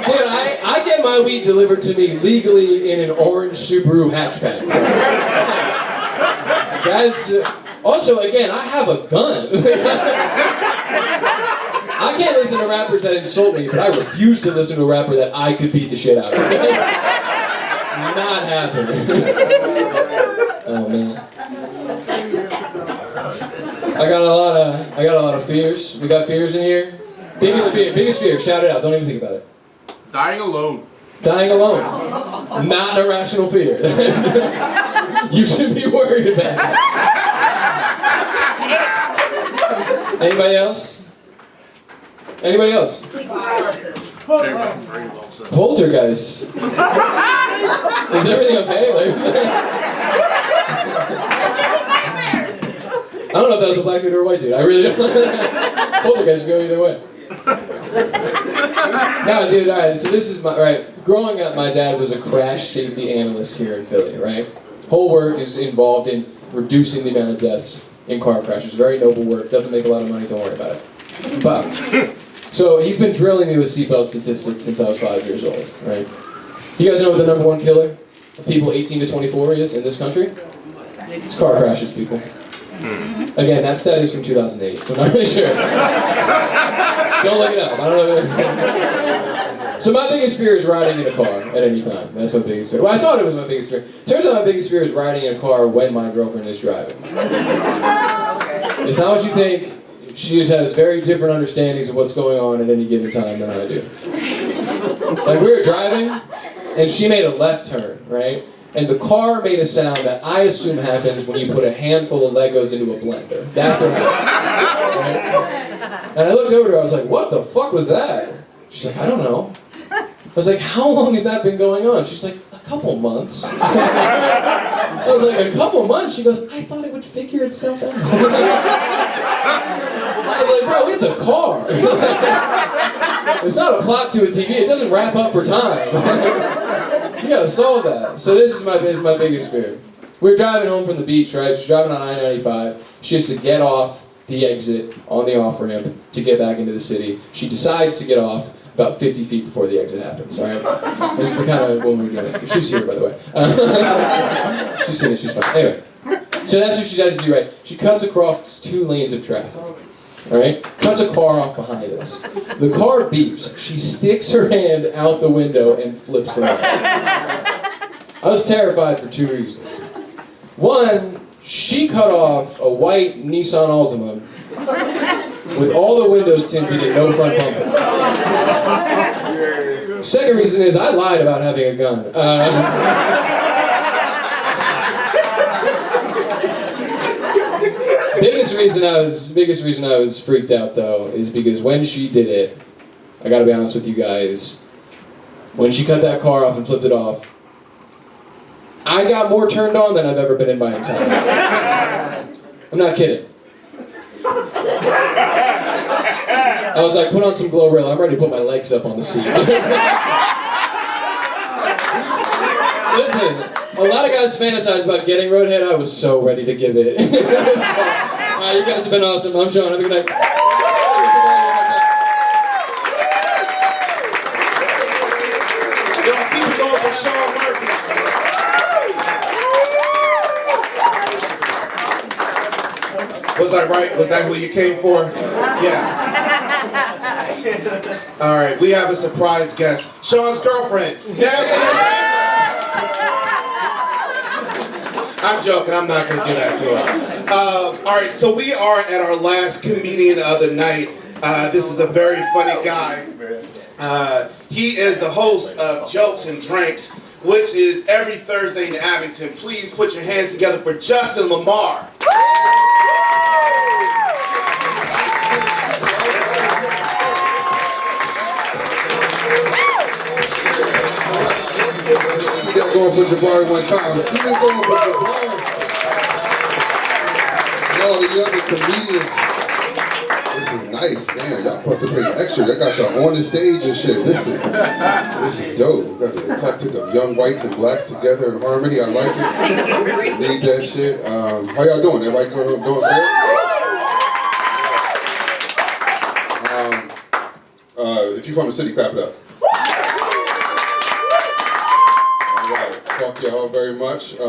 Dude, I get my weed delivered to me legally in an orange Subaru hatchback. That's also, again, I have a gun. I can't listen to rappers that insult me, but I refuse to listen to a rapper that I could beat the shit out of. Not happening. Oh man. I got a lot of fears. We got fears in here. Biggest fear. Shout it out. Don't even think about it. Dying alone. Dying alone. Not an irrational fear. You should be worried about it. Anybody else? Anybody else? Poltergeist. Is everything okay? I don't know if that was a black dude or a white dude. I really don't. Poltergeist can go either way. No, dude, alright, so this is alright, growing up, my dad was a crash safety analyst here in Philly, right? Whole work is involved in reducing the amount of deaths in car crashes. Very noble work, doesn't make a lot of money, don't worry about it. But, so he's been drilling me with seatbelt statistics since I was 5 years old, right? You guys know what the number one killer of people 18 to 24 is in this country? It's car crashes, people. Again, that stat is from 2008, so I'm not really sure. Don't look it up. I don't know. So my biggest fear is riding in a car at any time. That's my biggest fear. Well, I thought it was my biggest fear. Turns out my biggest fear is riding in a car when my girlfriend is driving. It's not what you think. She just has very different understandings of what's going on at any given time than I do. Like, we were driving, and she made a left turn, right? And the car made a sound that I assume happens when you put a handful of Legos into a blender. That's what happened. Right? And I looked over at her, I was like, what the fuck was that? She's like, I don't know. I was like, how long has that been going on? She's like, a couple months. I was like, a couple months? She goes, I thought it would figure itself out. I was like, bro, it's a car. It's not a plot to a TV. It doesn't wrap up for time. You gotta solve that. So this is my biggest fear. We're driving home from the beach, right? She's driving on I-95. She has to get off the exit on the off-ramp to get back into the city. She decides to get off about 50 feet before the exit happens, all right? This is the kind of woman we're doing. She's here, by the way. She's seen it, she's fine. Anyway, so that's what she does to do, right? She cuts across 2 lanes of traffic, all right? Cuts a car off behind us. The car beeps. She sticks her hand out the window and flips the light. I was terrified for 2 reasons. One, she cut off a white Nissan Altima with all the windows tinted and no front bumper. Second reason is I lied about having a gun. Biggest reason I was freaked out though is because when she did it, I gotta be honest with you guys, when she cut that car off and flipped it off, I got more turned on than I've ever been in my entire life. I'm not kidding. I was like, put on some Glorilla. I'm ready to put my legs up on the seat. Listen, a lot of guys fantasize about getting roadhead. I was so ready to give it. Alright, you guys have been awesome. I'm Sean. Have a good night. Keep it going for Sean Murphy. Was I right? Was that who you came for? Yeah. All right, we have a surprise guest. Sean's girlfriend. I'm joking, I'm not going to do that to her. All right, so we are at our last comedian of the night. This is a very funny guy. He is the host of Jokes and Drinks, which is every Thursday in Abington. Please put your hands together for Justin Lamar. Keep that going for Jabari one time. Keep it going for Jabari. And all the other comedians. This is nice, man. Y'all supposed to pay extra. Y'all got y'all on the stage and shit. This is dope. We got the eclectic of young whites and blacks together in harmony. I like it. Need that shit. How y'all doing? Everybody doing good? If you're from the city, clap it up. Thank y'all very much. I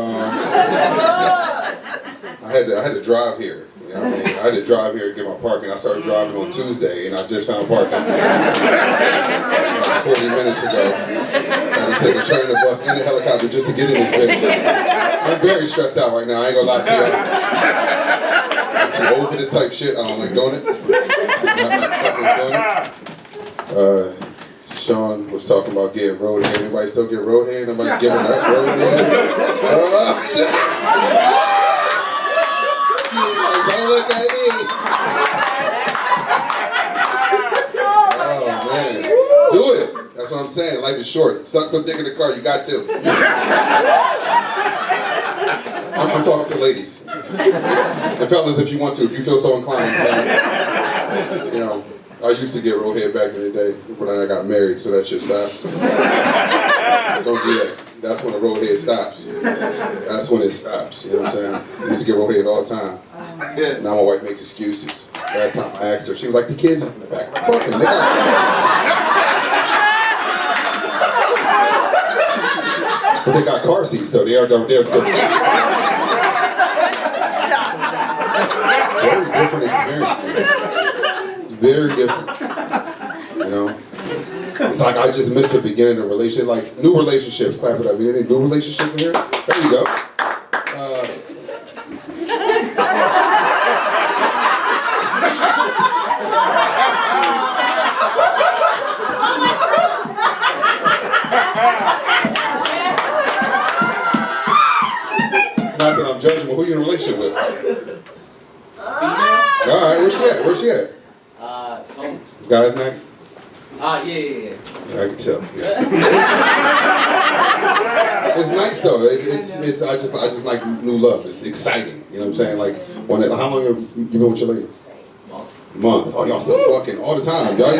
had to drive here. You know what I mean? I had to drive here to get my parking. I started driving on Tuesday, and I just found parking 40 minutes ago. I had to take a train, a bus, and a helicopter just to get in this bitch. I'm very stressed out right now. I ain't gonna lie to you. I'm too old for this type shit. I don't like doing it. Sean was talking about getting roadhead. Anybody still get roadhead? Nobody giving up roadhead? Don't look at me. Oh man, do it. That's what I'm saying. Life is short. Suck some dick in the car. You got to. I'm talking to ladies and fellas. If you want to, if you feel so inclined, you know. I used to get roadhead back in the day, but then I got married, so that shit stopped. Don't do that. That's when the roadhead stops. That's when it stops. You know what I'm saying? I used to get roadhead all the time. Now my wife makes excuses. Last time I asked her, she was like, "The kids is in the back." Fuck them, nigga. But they got car seats, though. They're good seats. different experience. Very different. You know? It's like I just missed the beginning of the relationship. Like new relationships, clap it up. You any new relationship in here? There you go. Not that I'm judging, but who you in a relationship with? All right, where's she at? Where's she at? Guy's name? Yeah. I can tell. Yeah. It's nice though. It's I just like new love. It's exciting. You know what I'm saying? Like how long have you been with your lady? Month. Oh, y'all still fucking all the time. Y'all,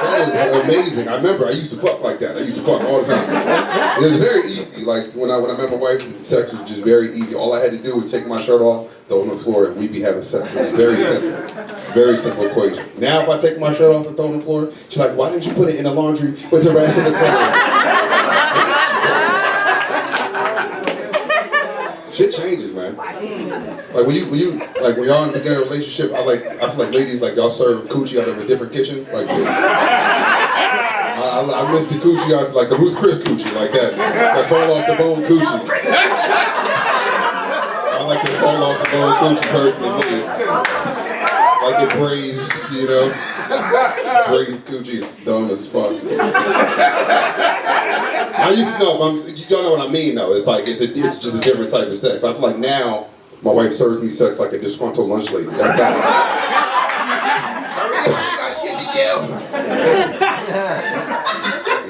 that is amazing. I remember I used to fuck like that. I used to fuck all the time. It was very easy. Like when I met my wife, sex was just very easy. All I had to do was take my shirt off, throw it on the floor, and we'd be having sex. It was very simple. Very simple equation. Now if I take my shirt off and throw it on the floor, she's like, why didn't you put it in the laundry with the rest of the clothes? Shit changes, man. Like when y'all in a together relationship, I feel like ladies like y'all serve coochie out of a different kitchen. Like I miss the coochie out like the Ruth Chris coochie, like that fall off the bone coochie. I like the fall off the bone coochie personally. Like it braised, you know. Braised coochie is dumb as fuck. I used to know, y'all know what I mean though. It's like, it's just a different type of sex. I feel like now, my wife serves me sex like a disgruntled lunch lady. That's how. I got shit to do.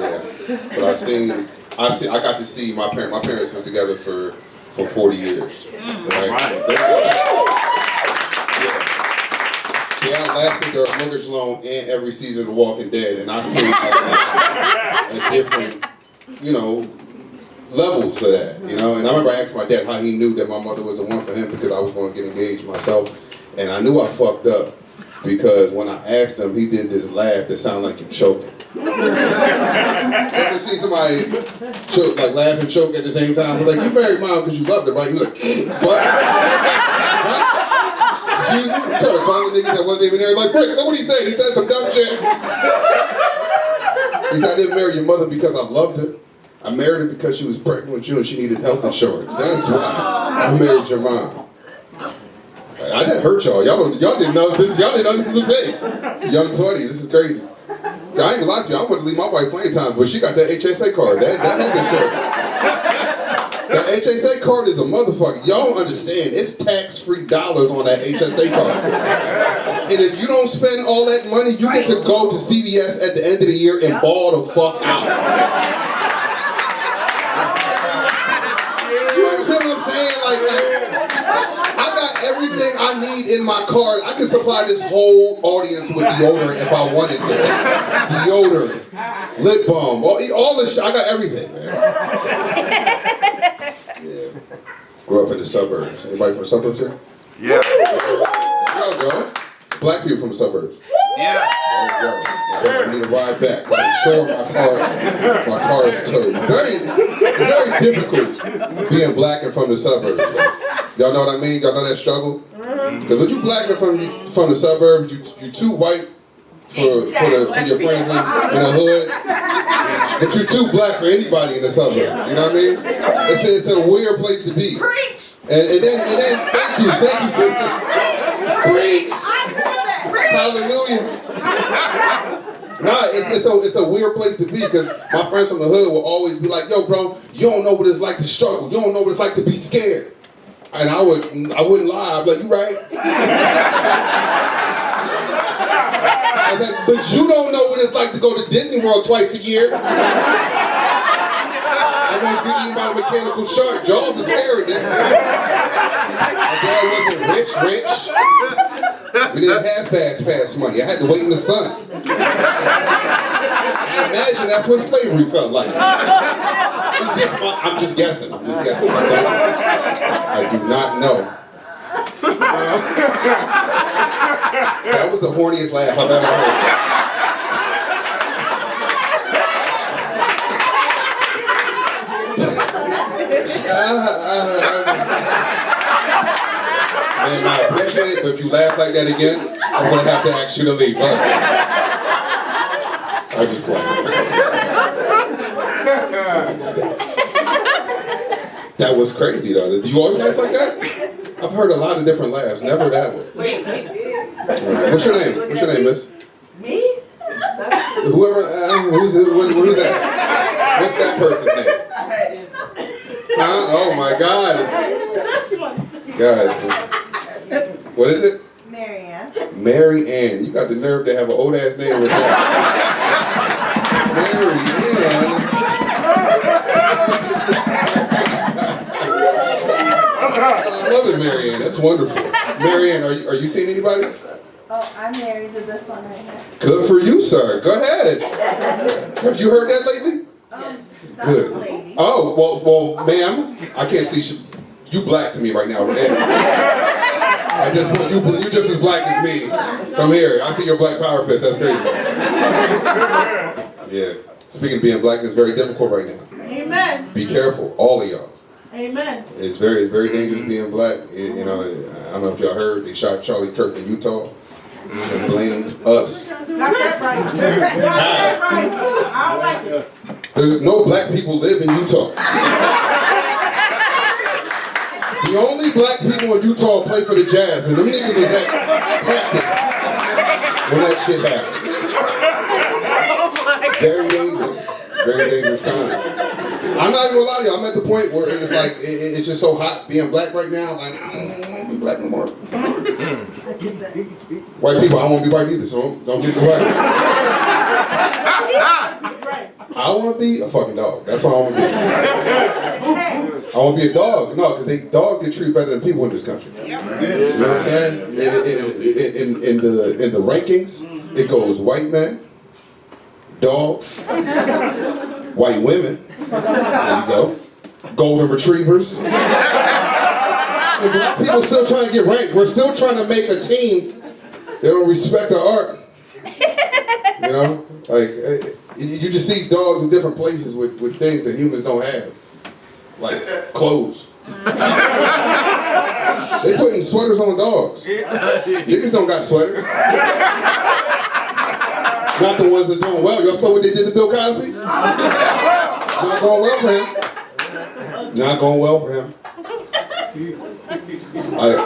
Yeah, but I got to see my parents were together for 40 years. Right? They outlasted their mortgage loan and every season of The Walking Dead, and I see a different, you know, levels to that, you know. And I remember I asked my dad how he knew that my mother was the one for him because I was going to get engaged myself, and I knew I fucked up because when I asked him, he did this laugh that sounded like you're choking. Ever see somebody choke, like laugh and choke at the same time? I was like, you married mom because you loved her, right? He was like, what? What? Excuse me? I'm trying to call the niggas that wasn't even there. Like, Brick, look what he said. He said some dumb shit. He said, I didn't marry your mother because I loved her. I married her because she was pregnant with you and she needed health insurance. That's why I married your mom. I didn't hurt y'all. Y'all didn't know this. Y'all didn't know this was a thing. Young 20s. This is crazy. I ain't gonna lie to you. I wanted to leave my wife plenty times, but she got that HSA card. That health insurance. The HSA card is a motherfucker. Y'all don't understand. It's tax-free dollars on that HSA card. And if you don't spend all that money, you get to go to CVS at the end of the year and ball the fuck out. You understand what I'm saying? Like I got everything I need in my car. I can supply this whole audience with deodorant if I wanted to. Deodorant, lip balm, all this shit. I got everything, man. Yeah. Grew up in the suburbs. Anybody from the suburbs here? Yeah. Y'all go. Black people from the suburbs. Yeah. There you go. I need a ride back. I'm sure my car is towed. It's very difficult being black and from the suburbs. Y'all know what I mean? Y'all know that struggle? Because when you black and from the suburbs, you too white for your friends in the hood, but you're too black for anybody in the suburbs. You know what I mean? It's a weird place to be. And then thank you, sister. Preach. Hallelujah. Nah, it's a weird place to be because my friends from the hood will always be like, yo, bro, you don't know what it's like to struggle. You don't know what it's like to be scared. And I wouldn't lie. I'd be like, you right. I was like, but you don't know what it's like to go to Disney World twice a year. I won't be eaten by a mechanical shark. Jaws is scary, man. My dad wasn't rich. We didn't have fast pass money. I had to wait in the sun. I imagine that's what slavery felt like. I'm just guessing. I do not know. That was the horniest laugh I've ever heard. Ma'am, I appreciate it, but if you laugh like that again, I'm gonna have to ask you to leave. But I just play. That was crazy though. Do you always laugh like that? I've heard a lot of different laughs, never that one. Wait. What's your name? What's your name, miss? Me? Whoever, who's that? What's that person's name? Oh my God. This one. God. What is it? Marianne. Mary Ann. You got the nerve to have an old ass name with that. Mary Ann. I love it, Mary Ann. That's wonderful. Mary Ann, are you seeing anybody? Oh, I'm married to this one right here. Good for you, sir. Go ahead. Have you heard that lately? Yes. Good. Lady. Oh, well, ma'am, I can't see. You black to me right now. I just want you just as black as me. Come here. I see your black power fist. That's crazy. Yeah. Speaking of being black, it's very difficult right now. Amen. Be careful, all of y'all. Amen. It's very dangerous being black. You know, I don't know if y'all heard they shot Charlie Kirk in Utah. And blamed us. Got that right. Got that right. I don't like it. There's no black people live in Utah. The only black people in Utah play for the Jazz, and them niggas was at practice when that shit happened. Very dangerous. Very dangerous time. I'm not even gonna lie to you, I'm at the point where it's like, it's just so hot being black right now, like, I don't want to be black no more. White people, I don't want to be white either, so don't get the white. I want to be a fucking dog. That's what I want to be. I want to be a dog. No, because dogs get treated better than people in this country. You know what I'm saying? In the rankings, it goes white men, dogs, white women, there you go, golden retrievers. And black people still trying to get ranked. We're still trying to make a team that don't respect our art. You know? Like, you just see dogs in different places with things that humans don't have. Like clothes. They putting sweaters on dogs. Niggas don't got sweaters. Not the ones that's doing well. Y'all saw what they did to Bill Cosby? Not going well for him. Not going well for him. I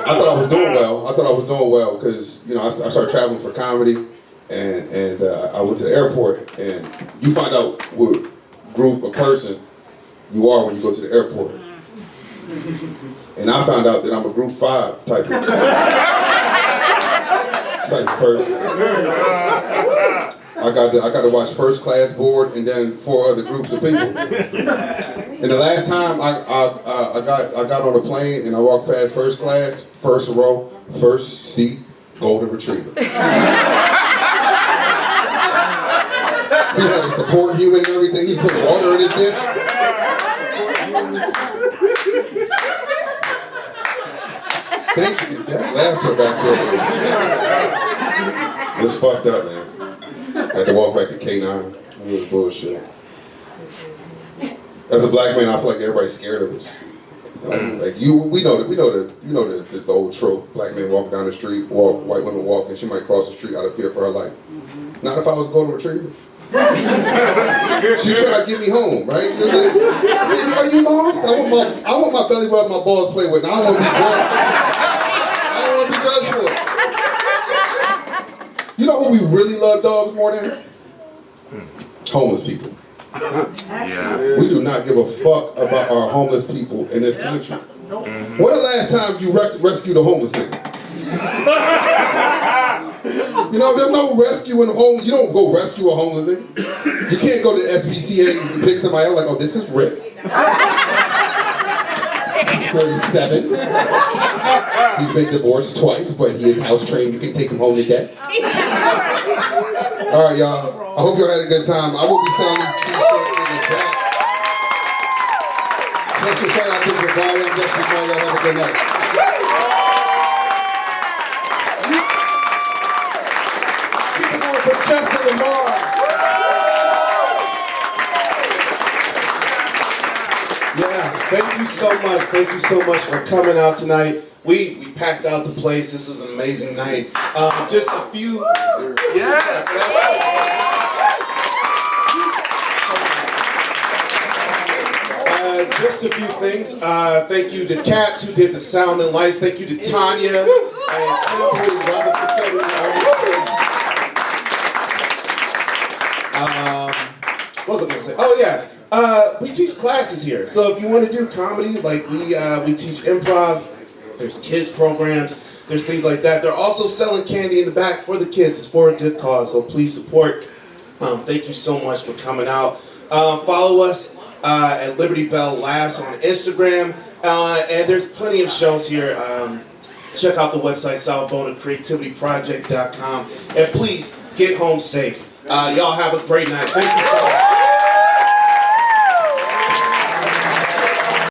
thought I was doing well. I thought I was doing well because, you know, I started traveling for comedy, and I went to the airport, and you find out what group or person you are when you go to the airport. And I found out that I'm a group 5 type of person. I got to watch first class board and then 4 other groups of people. And the last time I got on a plane and I walked past first class, first row, first seat, golden retriever. He had a support human and everything. He put water in his dish. Thank you. That laughter back there. It's fucked up, man. I had to walk back to K9. It was bullshit. As a black man, I feel like everybody's scared of us. Like we know the old trope. Black men walk down the street, white women walk, and she might cross the street out of fear for her life. Not if I was a golden retriever. She tried to get me home, right? Are you lost? I want my belly rub my balls play with, and I don't want to be judged. I don't want to be judged for it. You know who we really love dogs more than? Homeless people. Yeah. We do not give a fuck about our homeless people in this country. When the last time you rescued a homeless nigga? You know, there's no rescuing homeless. You don't go rescue a homeless nigga. You can't go to the SPCA and pick somebody up like, oh, this is Rick. 37. He's been divorced twice, but he is house trained. You can take him home today. All right, y'all. I hope y'all had a good time. I will be selling these t-shirts in the back. Special shout out to Jabari and Jessica. Y'all have a good night. Keep it going for Jessica Lamar. Yeah, thank you so much. Thank you so much for coming out tonight. We packed out the place. This is an amazing night. Just a few. Just a few things. Thank you to Cats who did the sound and lights. Thank you to Tanya and Tim who run the facility. What was I gonna say? Oh yeah, we teach classes here. So if you want to do comedy, like we teach improv. There's kids programs. There's things like that. They're also selling candy in the back for the kids. It's for a good cause. So please support. Thank you so much for coming out. Follow us at Liberty Bell Laughs on Instagram. And there's plenty of shows here. Check out the website, southbonacreativityproject.com. And please, get home safe. Y'all have a great night. Thank you so much.